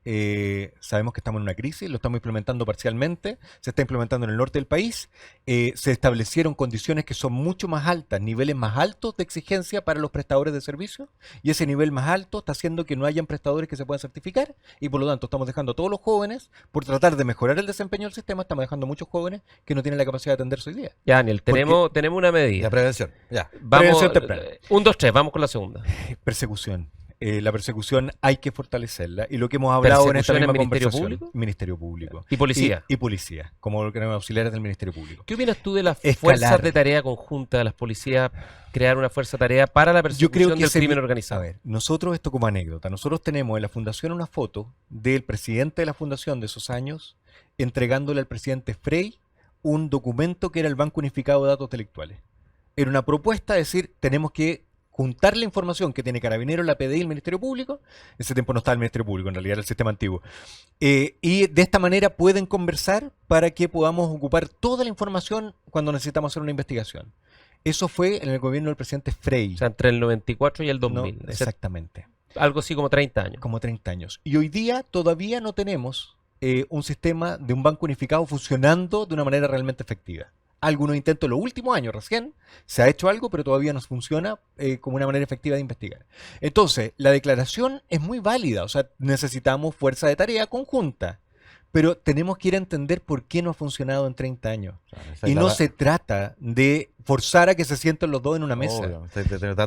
Sabemos que estamos en una crisis, lo estamos implementando parcialmente, se está implementando en el norte del país. Se establecieron condiciones que son mucho más altas, niveles más altos de exigencia para los prestadores de servicios, y ese nivel más alto está haciendo que no hayan prestadores que se puedan certificar, y por lo tanto estamos dejando a todos los jóvenes, por tratar de mejorar el desempeño del sistema, estamos dejando a muchos jóvenes que no tienen la capacidad de atenderse hoy día. Ya, Daniel, tenemos una La medida. prevención, ya. Vamos, Prevención temprana. 1, 2, 3, vamos con la segunda. Persecución. La persecución hay que fortalecerla, y lo que hemos hablado en esta ¿Persecución misma en Ministerio conversación, Público? Ministerio Público Y policía. y policía, como los auxiliares del Ministerio Público. ¿Qué opinas tú de las Escalar. fuerzas de tarea conjunta de las policías, crear una fuerza de tarea para la persecución del crimen organizado? A ver, nosotros, esto como anécdota, nosotros tenemos en la fundación una foto del presidente de la fundación de esos años entregándole al presidente Frey un documento que era el Banco Unificado de Datos Intelectuales. Era una propuesta de decir, tenemos que juntar la información que tiene Carabineros, la PDI y el Ministerio Público. En ese tiempo no estaba el Ministerio Público, en realidad era el sistema antiguo. Y de esta manera pueden conversar para que podamos ocupar toda la información cuando necesitamos hacer una investigación. Eso fue en el gobierno del presidente Frey. O sea, entre el 94 y el No, 2000. exactamente. Algo así como 30 años. Como 30 años. Y hoy día todavía no tenemos un sistema de un banco unificado funcionando de una manera realmente efectiva. Algunos intentos los últimos años recién se ha hecho algo, pero todavía no funciona como una manera efectiva de investigar. Entonces, la declaración es muy válida, o sea, necesitamos fuerza de tarea conjunta, pero tenemos que ir a entender por qué no ha funcionado en 30 años. Y no se trata de forzar a que se sienten los dos en una mesa.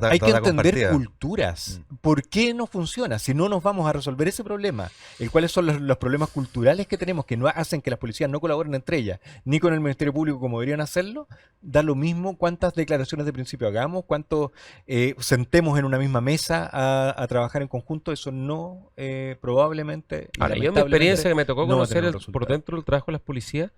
Hay que entender culturas. ¿Por qué no funciona? Si no nos vamos a resolver ese problema, cuáles son los problemas culturales que tenemos que no hacen que las policías no colaboren entre ellas, ni con el Ministerio Público como deberían hacerlo, da lo mismo cuántas declaraciones de principio hagamos, cuánto sentemos en una misma mesa a trabajar en conjunto, eso no probablemente... Ahora, yo en mi experiencia que me tocó no va a conocer tener un resultado. por dentro del trabajo de las policías,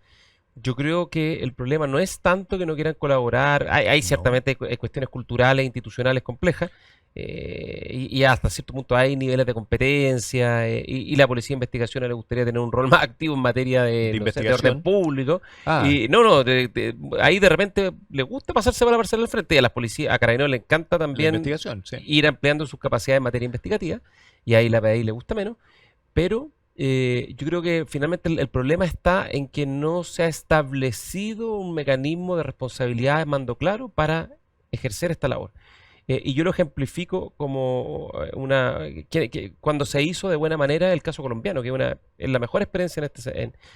yo creo que el problema no es tanto que no quieran colaborar, hay ciertamente cuestiones culturales, institucionales complejas, y hasta cierto punto hay niveles de competencia, y la policía de investigación le gustaría tener un rol más activo en materia de, no sé, de orden público. Y ahí de repente le gusta pasarse para la parcela al frente, y a las policías, a Carabineros le encanta también ir ampliando sus capacidades en materia investigativa, y ahí la PDI le gusta menos, pero... yo creo que finalmente el problema está en que no se ha establecido un mecanismo de responsabilidad de mando claro para ejercer esta labor. Y yo lo ejemplifico como cuando se hizo de buena manera el caso colombiano, que es la mejor experiencia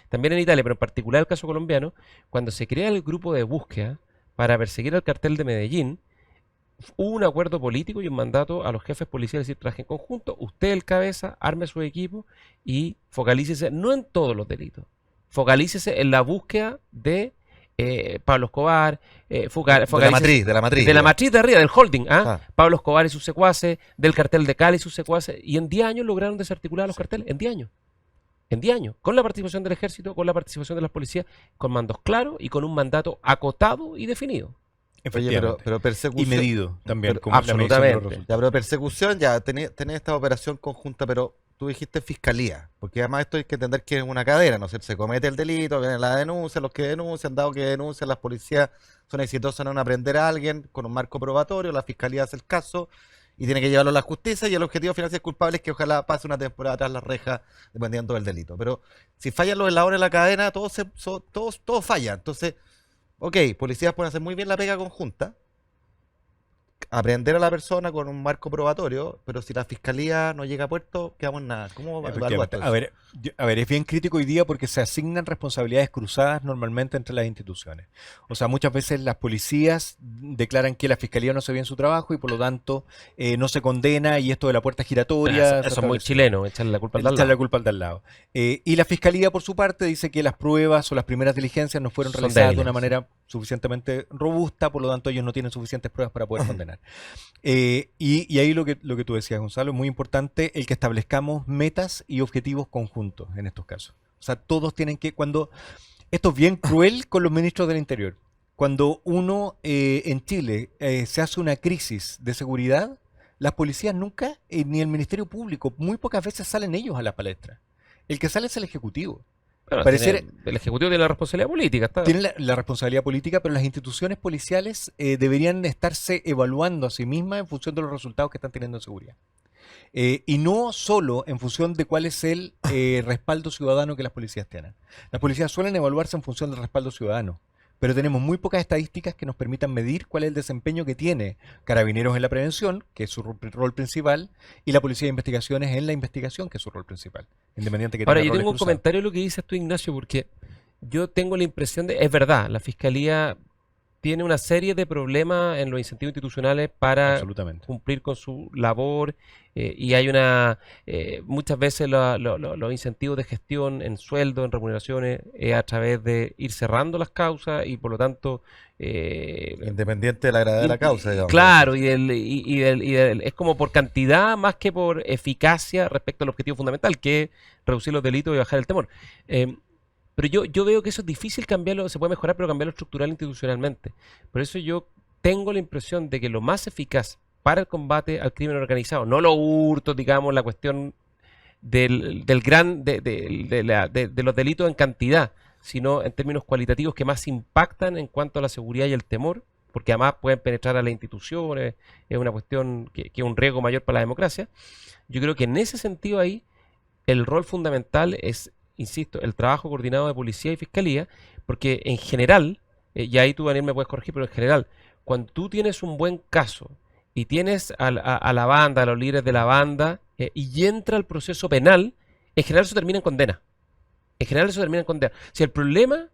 también en Italia, pero en particular el caso colombiano, cuando se crea el grupo de búsqueda para perseguir al cartel de Medellín. Hubo un acuerdo político y un mandato a los jefes policiales, decir, trabajen en conjunto, usted el cabeza, arme su equipo y focalícese no en todos los delitos, focalícese en la búsqueda de Pablo Escobar, de la matriz de arriba, del holding, Pablo Escobar y sus secuaces, del cartel de Cali y sus secuaces, y en 10 años lograron desarticular a los carteles, en 10 años, con la participación del ejército, con la participación de las policías, con mandos claros y con un mandato acotado y definido. Oye, pero persecución... Y medido también. Como absolutamente. Pero persecución, ya tenés esta operación conjunta, pero tú dijiste fiscalía, porque además esto hay que entender que es una cadena, ¿no? Se comete el delito, viene la denuncia, los que denuncian, dado que denuncian, las policías son exitosas en aprender a alguien con un marco probatorio, la fiscalía hace el caso y tiene que llevarlo a la justicia, y el objetivo final, si es culpable, es que ojalá pase una temporada tras las rejas dependiendo del delito. Pero si fallan los eslabones de la cadena, todo falla. Entonces... Ok, policías pueden hacer muy bien la pega conjunta, aprender a la persona con un marco probatorio, pero si la fiscalía no llega a puerto, quedamos en nada. ¿Cómo evalúas eso? A ver, es bien crítico hoy día porque se asignan responsabilidades cruzadas normalmente entre las instituciones. O sea, muchas veces las policías declaran que la fiscalía no hace bien su trabajo y por lo tanto no se condena, y esto de la puerta giratoria... Eso es muy chileno, echarle la culpa al de al lado. Echarle la culpa al de al lado. Y la fiscalía, por su parte, dice que las pruebas o las primeras diligencias no fueron realizadas de una manera suficientemente robusta, por lo tanto ellos no tienen suficientes pruebas para poder condenar. Y ahí lo que tú decías, Gonzalo, es muy importante el que establezcamos metas y objetivos conjuntos en estos casos. O sea, todos tienen que, esto es bien cruel con los ministros del Interior. Cuando uno en Chile se hace una crisis de seguridad, las policías nunca, ni el Ministerio Público, muy pocas veces salen ellos a la palestra. El que sale es el Ejecutivo. Bueno, Pareciera- el Ejecutivo tiene la responsabilidad política. Tienen la responsabilidad política, pero las instituciones policiales deberían estarse evaluando a sí mismas en función de los resultados que están teniendo en seguridad. Y no solo en función de cuál es el respaldo ciudadano que las policías tienen. Las policías suelen evaluarse en función del respaldo ciudadano, pero tenemos muy pocas estadísticas que nos permitan medir cuál es el desempeño que tiene Carabineros en la prevención, que es su rol principal, y la Policía de Investigaciones en la investigación, que es su rol principal, independiente que Ahora, tenga yo roles tengo un cruzados. comentario de lo que dices tú, Ignacio, porque yo tengo la impresión de, es verdad, la Fiscalía tiene una serie de problemas en los incentivos institucionales para Absolutamente. cumplir con su labor y hay muchas veces los incentivos de gestión en sueldo, en remuneraciones, a través de ir cerrando las causas y por lo tanto... Independiente de la gravedad de la causa, digamos. Claro, es como por cantidad más que por eficacia respecto al objetivo fundamental, que es reducir los delitos y bajar el temor. Pero yo veo que eso es difícil cambiarlo, se puede mejorar, pero cambiarlo estructural institucionalmente. Por eso yo tengo la impresión de que lo más eficaz para el combate al crimen organizado, no los hurtos, digamos, la cuestión de los delitos en cantidad, sino en términos cualitativos que más impactan en cuanto a la seguridad y el temor, porque además pueden penetrar a las instituciones, es una cuestión que es un riesgo mayor para la democracia. Yo creo que en ese sentido ahí el rol fundamental es, insisto, el trabajo coordinado de policía y fiscalía, porque en general, y ahí tú, Daniel, me puedes corregir, pero en general, cuando tú tienes un buen caso y tienes a la banda, a los líderes de la banda, y entra el proceso penal, en general eso termina en condena. En general eso termina en condena. Si el problema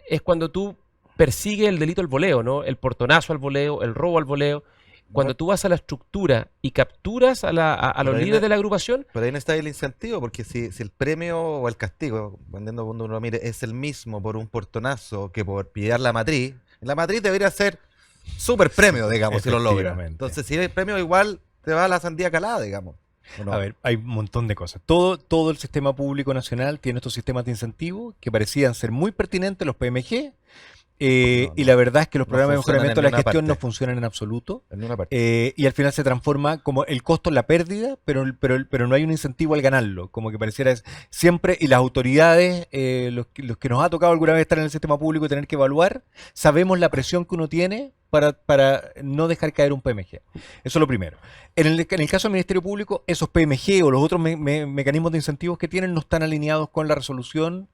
es cuando tú persigues el delito al voleo, ¿no? El portonazo al voleo, el robo al voleo. Cuando tú vas a la estructura y capturas a los líderes de la agrupación... Pero ahí no está el incentivo, porque si el premio o el castigo, dependiendo de donde uno lo mire, es el mismo por un portonazo que por pillar la matriz, la matriz debería ser súper premio, digamos, si lo logra. Efectivamente. Entonces, si hay premio, igual te va a la sandía calada, digamos. ¿O no? A ver, hay un montón de cosas. Todo el sistema público nacional tiene estos sistemas de incentivo que parecían ser muy pertinentes, los PMG, y la verdad es que los no programas de funcionan mejoramiento en de la ninguna gestión no parte. funcionan en absoluto. En ninguna parte. Y al final se transforma como el costo en la pérdida, pero no hay un incentivo al ganarlo. Como que pareciera siempre, y las autoridades, los que nos ha tocado alguna vez estar en el sistema público y tener que evaluar, sabemos la presión que uno tiene para no dejar caer un PMG. Eso es lo primero. En el caso del Ministerio Público, esos PMG o los otros mecanismos de incentivos que tienen no están alineados con la resolución,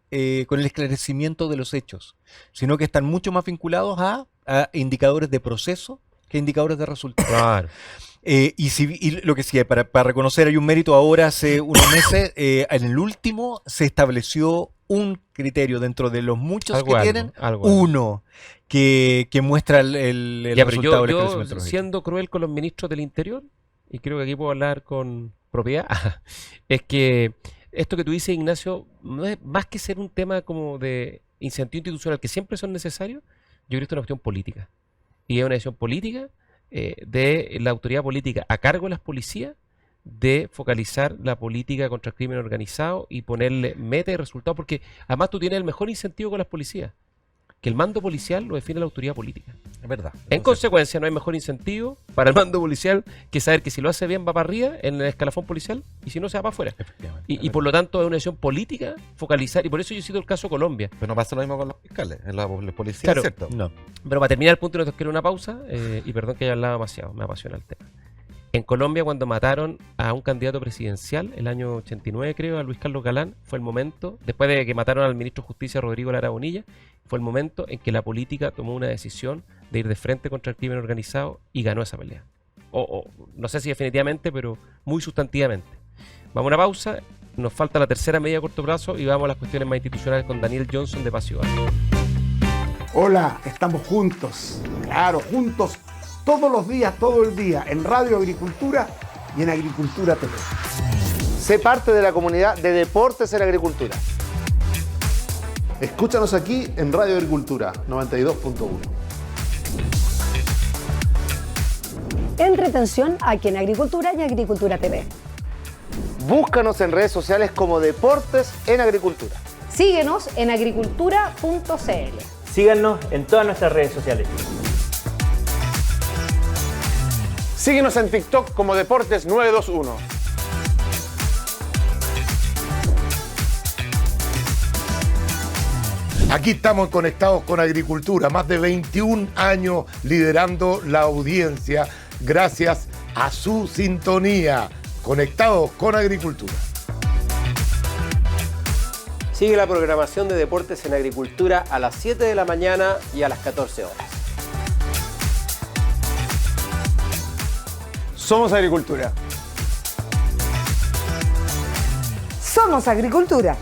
con el esclarecimiento de los hechos, sino que están mucho más vinculados a indicadores de proceso que indicadores de resultados. Claro. Y lo que sí, para reconocer, hay un mérito ahora, hace unos meses, en el último se estableció un criterio dentro de los muchos Algo, que tienen, algo. uno que muestra el Ya, pero resultado del yo esclarecimiento de los hechos. siendo cruel con los ministros del Interior, y creo que aquí puedo hablar con propiedad, es que esto que tú dices, Ignacio, no es más que ser un tema como de incentivo institucional, que siempre son necesarios. Yo creo que esto es una cuestión política. Y es una decisión política de la autoridad política a cargo de las policías de focalizar la política contra el crimen organizado y ponerle meta y resultados, porque además tú tienes el mejor incentivo con las policías, que el mando policial lo define la autoridad política. Es verdad. En consecuencia, no hay mejor incentivo para el mando policial que saber que si lo hace bien va para arriba en el escalafón policial y si no se va para afuera. Efectivamente. Y por lo tanto es una decisión política focalizar, y por eso yo cito el caso Colombia. Pero no pasa lo mismo con los fiscales, en los policías, Claro. ¿cierto? No. Pero para terminar el punto, no te quiero una pausa, y perdón que haya hablado demasiado, me apasiona el tema. En Colombia, cuando mataron a un candidato presidencial, el año 89 creo, a Luis Carlos Galán, fue el momento, después de que mataron al ministro de Justicia Rodrigo Lara Bonilla, fue el momento en que la política tomó una decisión de ir de frente contra el crimen organizado y ganó esa pelea. O no sé si definitivamente, pero muy sustantivamente. Vamos a una pausa, nos falta la tercera medida a corto plazo y vamos a las cuestiones más institucionales con Daniel Johnson de Paz Ciudadana. Hola, estamos juntos, claro, juntos todos los días, todo el día, en Radio Agricultura y en Agricultura TV. Sé parte de la comunidad de Deportes en Agricultura. Escúchanos aquí en Radio Agricultura 92.1. Entretención aquí en Agricultura y Agricultura TV. Búscanos en redes sociales como Deportes en Agricultura. Síguenos en agricultura.cl. Síganos en todas nuestras redes sociales. Síguenos en TikTok como Deportes 921. Aquí estamos conectados con Agricultura, más de 21 años liderando la audiencia gracias a su sintonía. Conectados con Agricultura. Sigue la programación de Deportes en Agricultura a las 7 de la mañana y a las 14 horas. Somos Agricultura. Somos Agricultura.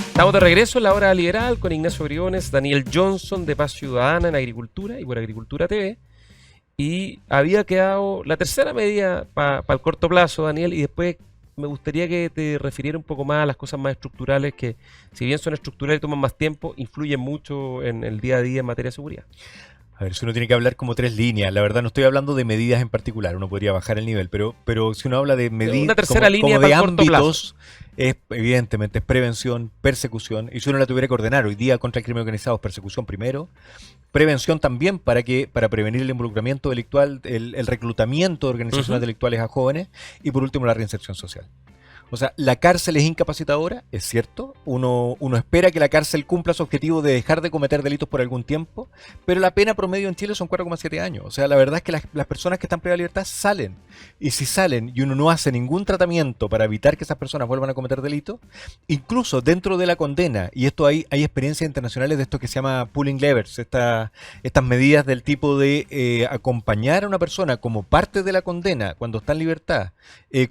Estamos de regreso en la hora liberal con Ignacio Briones, Daniel Johnson de Paz Ciudadana en Agricultura y por Agricultura TV. Y había quedado la tercera medida para el corto plazo, Daniel, y después me gustaría que te refiriera un poco más a las cosas más estructurales que, si bien son estructurales y toman más tiempo, influyen mucho en el día a día en materia de seguridad. A ver, si uno tiene que hablar como tres líneas, la verdad no estoy hablando de medidas en particular, uno podría bajar el nivel, pero si uno habla de medidas una tercera línea como de para el corto ámbitos, evidentemente es prevención, persecución, y si uno la tuviera que ordenar hoy día contra el crimen organizado es persecución primero, prevención también para prevenir el involucramiento delictual, el reclutamiento de organizaciones delictuales a jóvenes, y por último la reinserción social. O sea, la cárcel es incapacitadora, es cierto. Uno espera que la cárcel cumpla su objetivo de dejar de cometer delitos por algún tiempo, pero la pena promedio en Chile son 4,7 años. O sea, la verdad es que las personas que están privadas de libertad salen. Y si salen y uno no hace ningún tratamiento para evitar que esas personas vuelvan a cometer delitos, incluso dentro de la condena, y esto hay experiencias internacionales de esto que se llama pulling levers, estas medidas del tipo de acompañar a una persona como parte de la condena cuando está en libertad,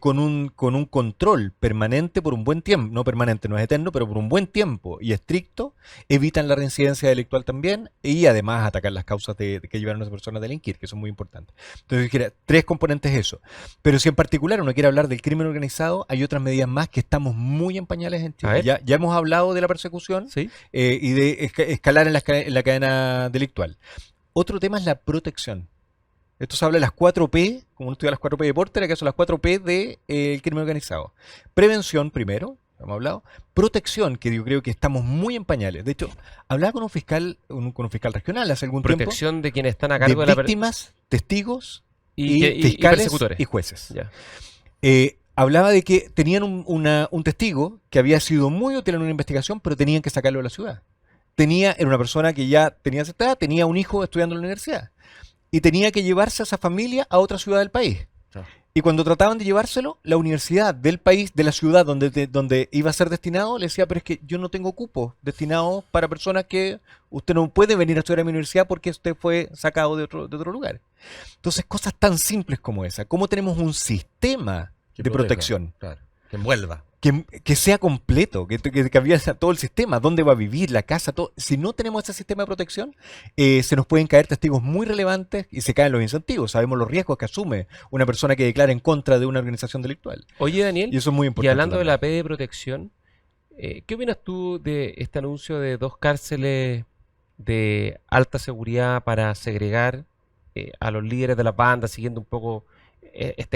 con un control permanente por un buen tiempo, no permanente, no es eterno, pero por un buen tiempo y estricto, evitan la reincidencia delictual también y además atacar las causas que llevaron a esa persona a delinquir, que son muy importantes. Entonces, tres componentes eso. Pero si en particular uno quiere hablar del crimen organizado, hay otras medidas más que estamos muy en pañales en Chile. Ya hemos hablado de la persecución, ¿sí? Y de escalar en la cadena delictual. Otro tema es la protección. Esto se habla de las 4P, como uno estudia las 4P de Porter, que son las 4P del crimen organizado. Prevención primero, hemos hablado. Protección, que yo creo que estamos muy en pañales. De hecho, hablaba con un fiscal regional hace algún tiempo. Protección de quienes están a cargo de la víctimas, testigos y fiscales persecutores y jueces. Ya. Hablaba de que tenían un testigo que había sido muy útil en una investigación, pero tenían que sacarlo de la ciudad. Era una persona que ya tenía aceptada, tenía un hijo estudiando en la universidad. Y tenía que llevarse a esa familia a otra ciudad del país. Y cuando trataban de llevárselo, la universidad del país, de la ciudad donde iba a ser destinado, le decía, pero es que yo no tengo cupos destinados para personas que usted no puede venir a estudiar a mi universidad porque usted fue sacado de otro lugar. Entonces, cosas tan simples como esa. ¿Cómo tenemos un sistema de protección? Claro, que envuelva. Que sea completo, que había todo el sistema, dónde va a vivir, la casa, todo. Si no tenemos ese sistema de protección, se nos pueden caer testigos muy relevantes y se caen los incentivos. Sabemos los riesgos que asume una persona que declara en contra de una organización delictual. Oye, Daniel, y eso es muy importante. Y hablando de la P de protección, ¿qué opinas tú de este anuncio de 2 cárceles de alta seguridad para segregar a los líderes de las bandas, siguiendo un poco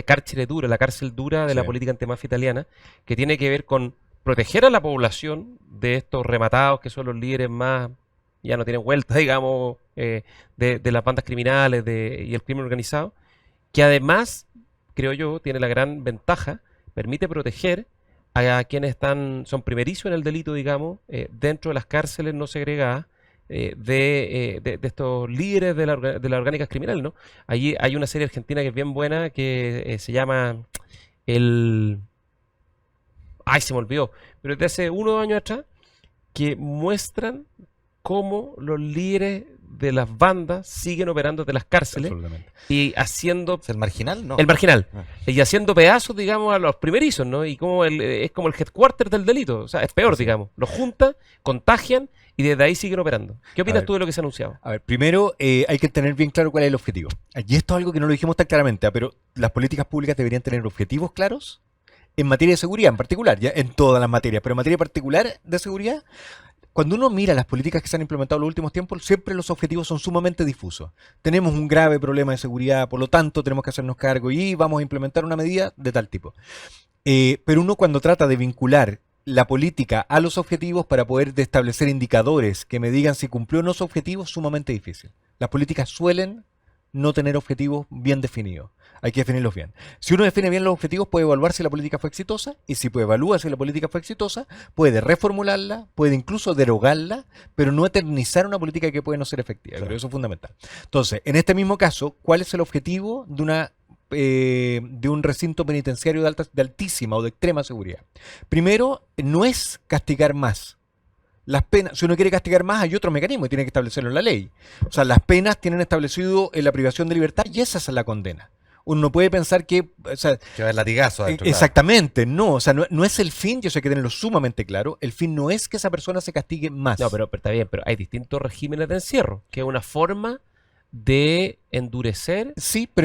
cárcere dura, la cárcel dura de la política antimafia italiana, que tiene que ver con proteger a la población de estos rematados que son los líderes más, ya no tienen vuelta, digamos, de las bandas criminales y el crimen organizado, que además, creo yo, tiene la gran ventaja, permite proteger a quienes son primerizos en el delito, digamos, dentro de las cárceles no segregadas, de estos líderes de las orgánicas criminales, ¿no? Allí hay una serie argentina que es bien buena que se llama se me olvidó, pero desde hace 1 o 2 años atrás, que muestran cómo los líderes de las bandas siguen operando desde las cárceles y haciendo... ¿Es el marginal? No. El marginal. Y haciendo pedazos, digamos, a los primerizos, ¿no? Y como es como el headquarter del delito. O sea, es peor, digamos. Los juntan, contagian y desde ahí siguen operando. ¿Qué opinas tú de lo que se ha anunciado? A ver, primero hay que tener bien claro cuál es el objetivo. Y esto es algo que no lo dijimos tan claramente, pero las políticas públicas deberían tener objetivos claros en materia de seguridad en particular, ya en todas las materias, pero en materia particular de seguridad, cuando uno mira las políticas que se han implementado en los últimos tiempos, siempre los objetivos son sumamente difusos. Tenemos un grave problema de seguridad, por lo tanto tenemos que hacernos cargo y vamos a implementar una medida de tal tipo. Pero uno cuando trata de vincular la política a los objetivos para poder establecer indicadores que me digan si cumplió o no su objetivo, es sumamente difícil. Las políticas suelen no tener objetivos bien definidos. Hay que definirlos bien. Si uno define bien los objetivos, puede evaluar si la política fue exitosa, y si evalúa si la política fue exitosa, puede reformularla, puede incluso derogarla, pero no eternizar una política que puede no ser efectiva. Claro. Creo que eso es fundamental. Entonces, en este mismo caso, ¿cuál es el objetivo de un recinto penitenciario de altísima o de extrema seguridad? Primero, no es castigar más. Las penas, si uno quiere castigar más, hay otro mecanismo y tiene que establecerlo en la ley. O sea, las penas tienen establecido la privación de libertad y esa es la condena. Uno no puede pensar que... O sea, que va a haber latigazo adentro, exactamente, claro. No. O sea, no es el fin, y eso hay que tenerlo sumamente claro. El fin no es que esa persona se castigue más. No, pero está bien, pero hay distintos regímenes de encierro, que es una forma de endurecer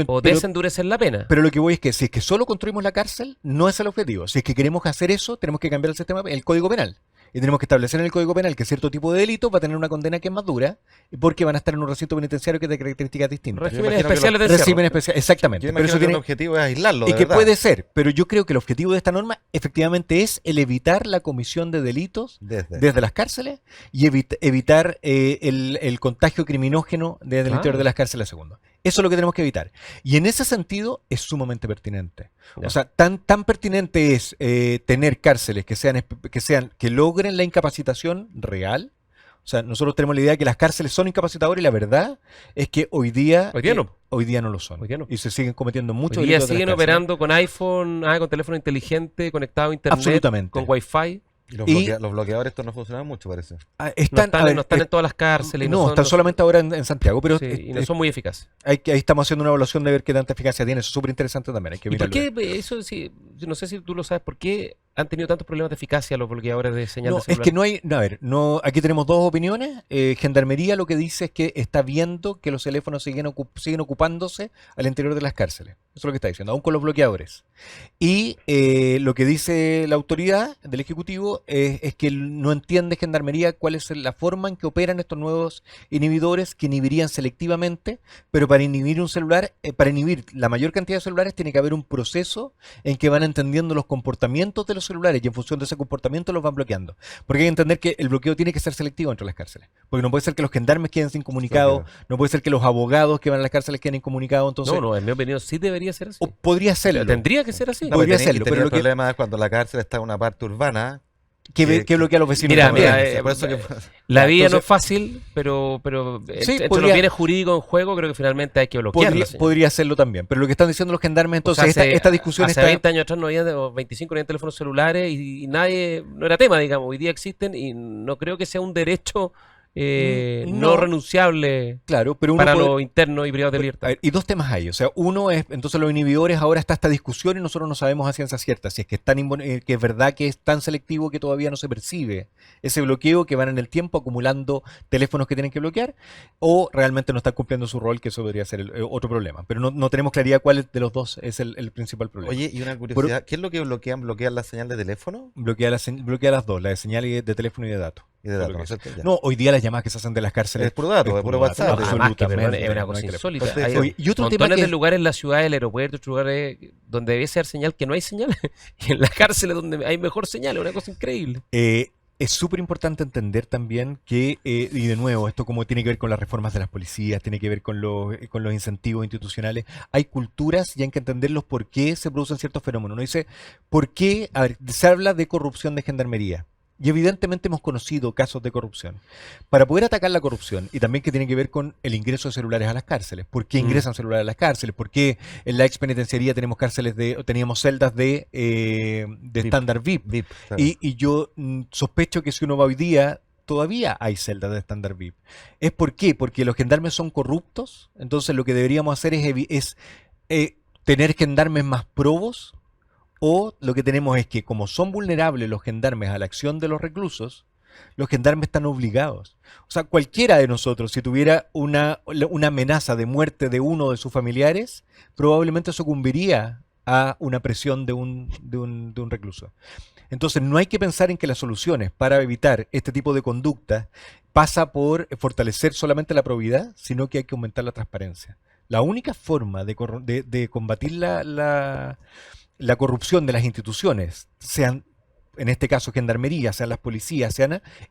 o desendurecer la pena. Pero lo que voy es que si es que solo construimos la cárcel, no es el objetivo. Si es que queremos hacer eso, tenemos que cambiar el sistema, el Código Penal. Y tenemos que establecer en el Código Penal que cierto tipo de delitos va a tener una condena que es más dura, porque van a estar en un recinto penitenciario que es de características distintas. Regímenes especiales de encierro. Regímenes especiales, exactamente. Pero eso tiene el objetivo es aislarlo. Y que puede ser, pero yo creo que el objetivo de esta norma efectivamente es el evitar la comisión de delitos desde las cárceles y evitar el contagio criminógeno desde el interior de las cárceles segundo. Eso es lo que tenemos que evitar. Y en ese sentido es sumamente pertinente. O sea, tan pertinente es tener cárceles que logren la incapacitación real. O sea, nosotros tenemos la idea de que las cárceles son incapacitadoras y la verdad es que hoy día no lo son. No. Y se siguen cometiendo muchos delitos. Hoy día siguen operando con iPhone, con teléfono inteligente, conectado a internet, absolutamente, con Wi-Fi. Y los bloqueadores estos no funcionan mucho, parece. No están en todas las cárceles. No, están solamente ahora en Santiago, pero y no son muy eficaces. Ahí estamos haciendo una evaluación de ver qué tanta eficacia tiene. Eso es súper interesante también. Hay que ¿Y por qué eso? Sí, no sé si tú lo sabes, ¿por qué han tenido tantos problemas de eficacia los bloqueadores de señal de celular? Es que no hay... A ver, aquí tenemos dos opiniones. Gendarmería lo que dice es que está viendo que los teléfonos siguen ocupándose al interior de las cárceles. Eso es lo que está diciendo, aún con los bloqueadores. Y lo que dice la autoridad del Ejecutivo es que no entiende Gendarmería cuál es la forma en que operan estos nuevos inhibidores que inhibirían selectivamente, pero para inhibir un celular, para inhibir la mayor cantidad de celulares tiene que haber un proceso en que van entendiendo los comportamientos de los celulares y en función de ese comportamiento los van bloqueando. Porque hay que entender que el bloqueo tiene que ser selectivo dentro de las cárceles. Porque no puede ser que los gendarmes queden sin comunicado, no puede ser que los abogados que van a las cárceles queden incomunicados. Entonces, no, en mi opinión sí debería ser así. Podría serlo. Tendría que ser así. Podría serlo. Pero el problema es cuando la cárcel está en una parte urbana. Que bloquea a los vecinos. La vía no es fácil, pero entre los bienes jurídicos en juego creo que finalmente hay que bloquearla. Podría hacerlo también, pero lo que están diciendo los gendarmes entonces, esta discusión hace 20 años atrás no había, o 25 no había teléfonos celulares y nadie, no era tema, digamos, hoy día existen y no creo que sea un derecho no renunciable, claro, pero para lo interno y privado de libertad. Y dos temas hay, o sea, uno es, entonces los inhibidores, ahora está esta discusión y nosotros no sabemos a ciencia cierta si es que es verdad que es tan selectivo que todavía no se percibe ese bloqueo, que van en el tiempo acumulando teléfonos que tienen que bloquear, o realmente no están cumpliendo su rol, que eso podría ser otro problema, pero no tenemos claridad cuál de los dos es el principal problema. Oye, y una curiosidad, ¿qué es lo que bloquean? ¿Bloquean la señal de teléfono? Bloquea las dos, la de señal y de teléfono y de datos. No, hoy día las llamadas que se hacen de las cárceles es puro dato, es puro WhatsApp. Absolutamente, es una cosa insólita. Hay montones de lugares en la ciudad, el aeropuerto, lugares donde debe ser señal que no hay señal, y en las cárceles donde hay mejor señal, es una cosa increíble. Es súper importante entender también que, y de nuevo, esto como tiene que ver con las reformas de las policías, tiene que ver con los incentivos institucionales, hay culturas y hay que entenderlos por qué se producen ciertos fenómenos. Uno dice, ¿por qué? A ver, se habla de corrupción de gendarmería. Y evidentemente hemos conocido casos de corrupción. Para poder atacar la corrupción, y también que tiene que ver con el ingreso de celulares a las cárceles. ¿Por qué ingresan celulares a las cárceles? ¿Por qué en la expenitenciaría teníamos celdas de estándar VIP? Claro. Y yo sospecho que si uno va hoy día, todavía hay celdas de estándar VIP. ¿Es por qué? Porque los gendarmes son corruptos. Entonces lo que deberíamos hacer es tener gendarmes más probos. O lo que tenemos es que como son vulnerables los gendarmes a la acción de los reclusos, los gendarmes están obligados. O sea, cualquiera de nosotros, si tuviera una amenaza de muerte de uno de sus familiares, probablemente sucumbiría a una presión de un recluso. Entonces, no hay que pensar en que las soluciones para evitar este tipo de conducta pasa por fortalecer solamente la probidad, sino que hay que aumentar la transparencia. La única forma de combatir la corrupción de las instituciones, sean en este caso gendarmería, sean las policías,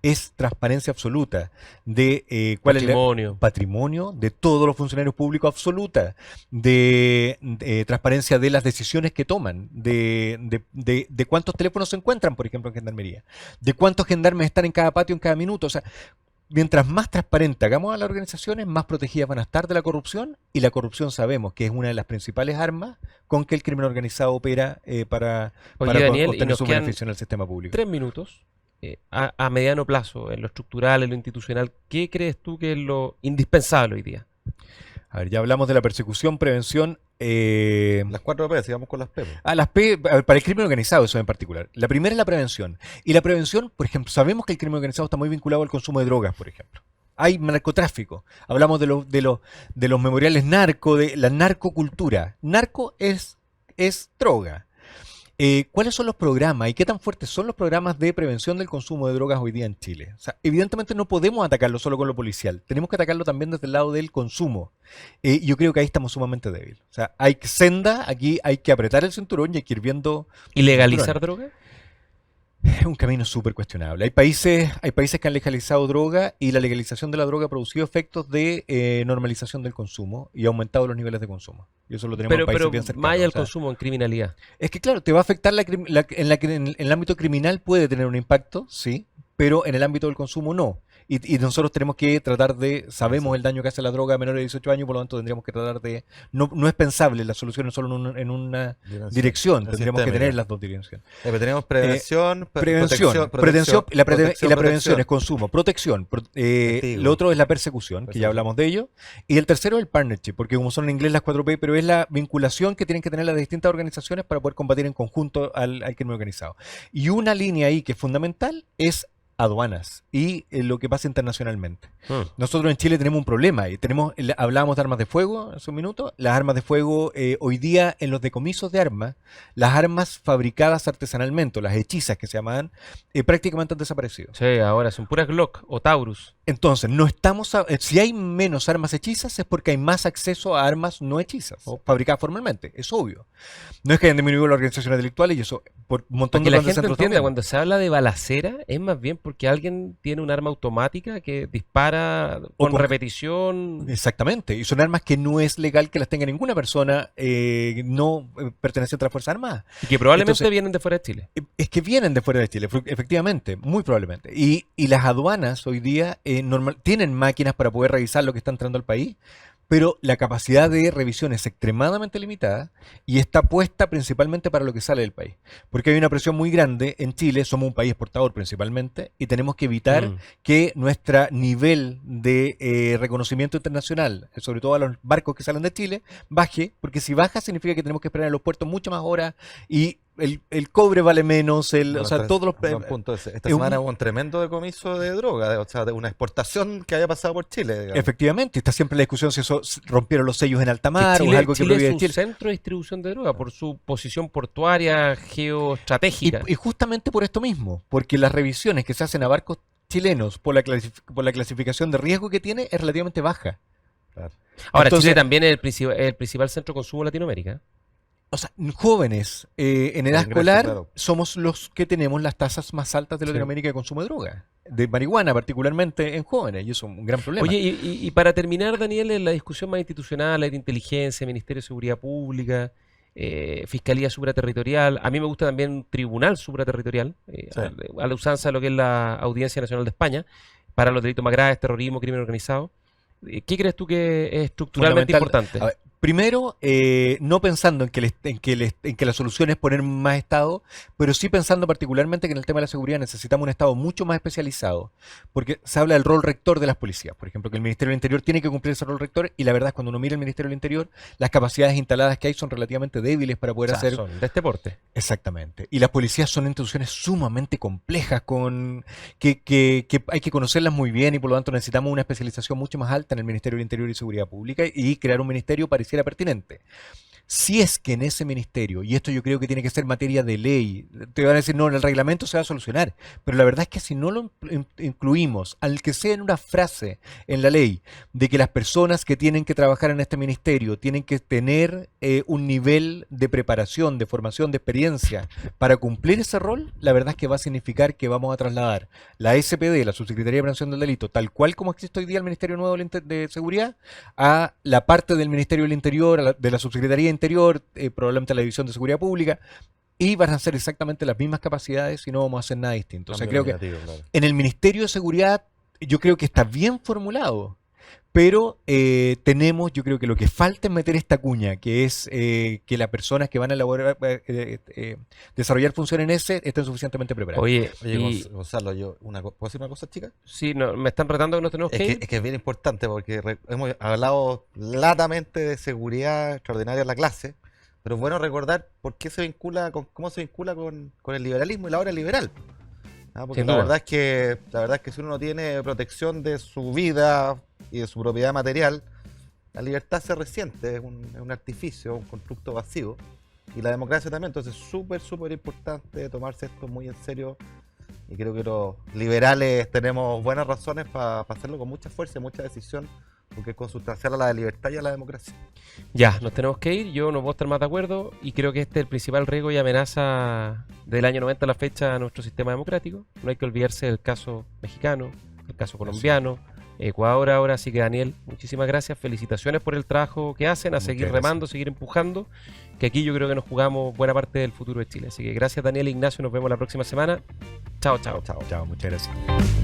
es transparencia absoluta de cuál es el patrimonio de todos los funcionarios públicos, absoluta, de transparencia de las decisiones que toman, de cuántos teléfonos se encuentran, por ejemplo, en gendarmería, de cuántos gendarmes están en cada patio en cada minuto. O sea, mientras más transparente hagamos a las organizaciones, más protegidas van a estar de la corrupción, y la corrupción sabemos que es una de las principales armas con que el crimen organizado opera para Daniel, obtener su beneficio en el sistema público. 3 minutos. A mediano plazo, en lo estructural, en lo institucional, ¿qué crees tú que es lo indispensable hoy día? A ver, ya hablamos de la persecución, prevención. Las 4 P, sigamos con las P. Las P, para el crimen organizado, eso en particular. La primera es la prevención. Y la prevención, por ejemplo, sabemos que el crimen organizado está muy vinculado al consumo de drogas, por ejemplo. Hay narcotráfico. Hablamos de los memoriales narco, de la narcocultura. Narco es droga. ¿Cuáles son los programas y qué tan fuertes son los programas de prevención del consumo de drogas hoy día en Chile? O sea, evidentemente no podemos atacarlo solo con lo policial, tenemos que atacarlo también desde el lado del consumo. Yo creo que ahí estamos sumamente débiles. O sea, aquí hay que apretar el cinturón y hay que ir viendo... ¿Y legalizar droga? Es un camino súper cuestionable. Hay países que han legalizado droga, y la legalización de la droga ha producido efectos de normalización del consumo y ha aumentado los niveles de consumo. Y eso lo tenemos en países bien cercanos. Más allá del consumo, en criminalidad. Es que claro, te va a afectar en el ámbito criminal, puede tener un impacto, sí, pero en el ámbito del consumo no. Y nosotros tenemos que tratar sabemos el daño que hace la droga a menores de 18 años, por lo tanto tendríamos que tratar no es pensable la solución solo en una dirección, tendríamos que tener las dos direcciones. Pero tenemos prevención, y la prevención es consumo, protección, lo otro es la persecución, que ya hablamos de ello, y el tercero es el partnership, porque como son en inglés las 4P, pero es la vinculación que tienen que tener las distintas organizaciones para poder combatir en conjunto al crimen organizado. Y una línea ahí que es fundamental es aduanas y lo que pasa internacionalmente. Nosotros en Chile tenemos un problema y hablábamos de armas de fuego hace un minuto. Las armas de fuego hoy día, en los decomisos de armas, las armas fabricadas artesanalmente, las hechizas que se llamaban, prácticamente han desaparecido. Sí, ahora son puras Glock o Taurus. Entonces, si hay menos armas hechizas es porque hay más acceso a armas no hechizas, fabricadas formalmente, es obvio. No es que hayan disminuido las organizaciones delictuales, y eso por un montón porque de la gente entiende, cuando se habla de balacera, es más bien porque alguien tiene un arma automática que dispara con repetición. Exactamente, y son armas que no es legal que las tenga ninguna persona no perteneciente a las Fuerzas Armadas. Y que probablemente vienen de fuera de Chile. Es que vienen de fuera de Chile, efectivamente, muy probablemente. Y las aduanas hoy día tienen máquinas para poder revisar lo que está entrando al país, pero la capacidad de revisión es extremadamente limitada y está puesta principalmente para lo que sale del país. Porque hay una presión muy grande en Chile, somos un país exportador principalmente, y tenemos que evitar que nuestro nivel de reconocimiento internacional, sobre todo a los barcos que salen de Chile, baje, porque si baja significa que tenemos que esperar en los puertos mucho más horas y el cobre vale menos, todos los... Esta semana hubo un tremendo decomiso de droga, o sea, de una exportación que había pasado por Chile, digamos. Efectivamente, está siempre la discusión si eso rompieron los sellos en alta mar o es algo que prohíbe Chile. Es un centro de distribución de droga por su posición portuaria geoestratégica. Y justamente por esto mismo, porque las revisiones que se hacen a barcos chilenos por la clasificación de riesgo que tiene es relativamente baja. Claro. Ahora, entonces, Chile también es el principal centro de consumo de Latinoamérica. O sea, jóvenes en edad escolar somos los que tenemos las tasas más altas de Latinoamérica de consumo de droga, de marihuana particularmente en jóvenes, y eso es un gran problema. Oye, y para terminar, Daniel, en la discusión más institucional, la de inteligencia, Ministerio de Seguridad Pública, Fiscalía Supraterritorial, a mí me gusta también un tribunal supraterritorial, a la usanza de lo que es la Audiencia Nacional de España, para los delitos más graves, terrorismo, crimen organizado. ¿Qué crees tú que es estructuralmente importante? A ver, primero, no pensando en que la solución es poner más Estado, pero sí pensando particularmente que en el tema de la seguridad necesitamos un Estado mucho más especializado, porque se habla del rol rector de las policías, por ejemplo, que el Ministerio del Interior tiene que cumplir ese rol rector, y la verdad es que cuando uno mira el Ministerio del Interior, las capacidades instaladas que hay son relativamente débiles para poder hacer... Son de este porte. Exactamente. Y las policías son instituciones sumamente complejas, que hay que conocerlas muy bien, y por lo tanto necesitamos una especialización mucho más alta en el Ministerio del Interior y Seguridad Pública, y crear un ministerio pareciera pertinente. Si es que en ese ministerio, y esto yo creo que tiene que ser materia de ley, te van a decir, no, en el reglamento se va a solucionar, pero la verdad es que si no lo incluimos, al que sea en una frase en la ley, de que las personas que tienen que trabajar en este ministerio tienen que tener un nivel de preparación, de formación, de experiencia para cumplir ese rol, la verdad es que va a significar que vamos a trasladar la SPD, la Subsecretaría de Prevención del Delito, tal cual como existe hoy día el Ministerio Nuevo de Seguridad, a la parte del Ministerio del Interior, de la Subsecretaría Interior, probablemente la División de Seguridad Pública, y van a ser exactamente las mismas capacidades y no vamos a hacer nada distinto. O sea, creo que en el Ministerio de Seguridad yo creo que está bien formulado, pero yo creo que lo que falta es meter esta cuña, que es que las personas que van a elaborar, desarrollar funciones en ese estén suficientemente preparadas. Oye, Gonzalo, ¿puedo decir una cosa, chica? Sí, no, me están retando que no tenemos que ir. Es que es bien importante porque hemos hablado latamente de seguridad extraordinaria en la clase, pero es bueno recordar por qué cómo se vincula con el liberalismo y la obra liberal. Porque la verdad es que si uno no tiene protección de su vida y de su propiedad material, la libertad se resiente, es un artificio, un constructo vacío, y la democracia también. Entonces es súper importante tomarse esto muy en serio, y creo que los liberales tenemos buenas razones para hacerlo con mucha fuerza y mucha decisión, porque es consustancial a la libertad y a la democracia. Ya, nos tenemos que ir, yo no puedo estar más de acuerdo, y creo que este es el principal riesgo y amenaza del año 90 a la fecha a nuestro sistema democrático. No hay que olvidarse del caso mexicano, el caso colombiano, Ecuador ahora. Así que, Daniel, muchísimas gracias, felicitaciones por el trabajo que hacen, a seguir remando, seguir empujando, que aquí yo creo que nos jugamos buena parte del futuro de Chile. Así que gracias, Daniel e Ignacio, nos vemos la próxima semana. Chao, muchas gracias.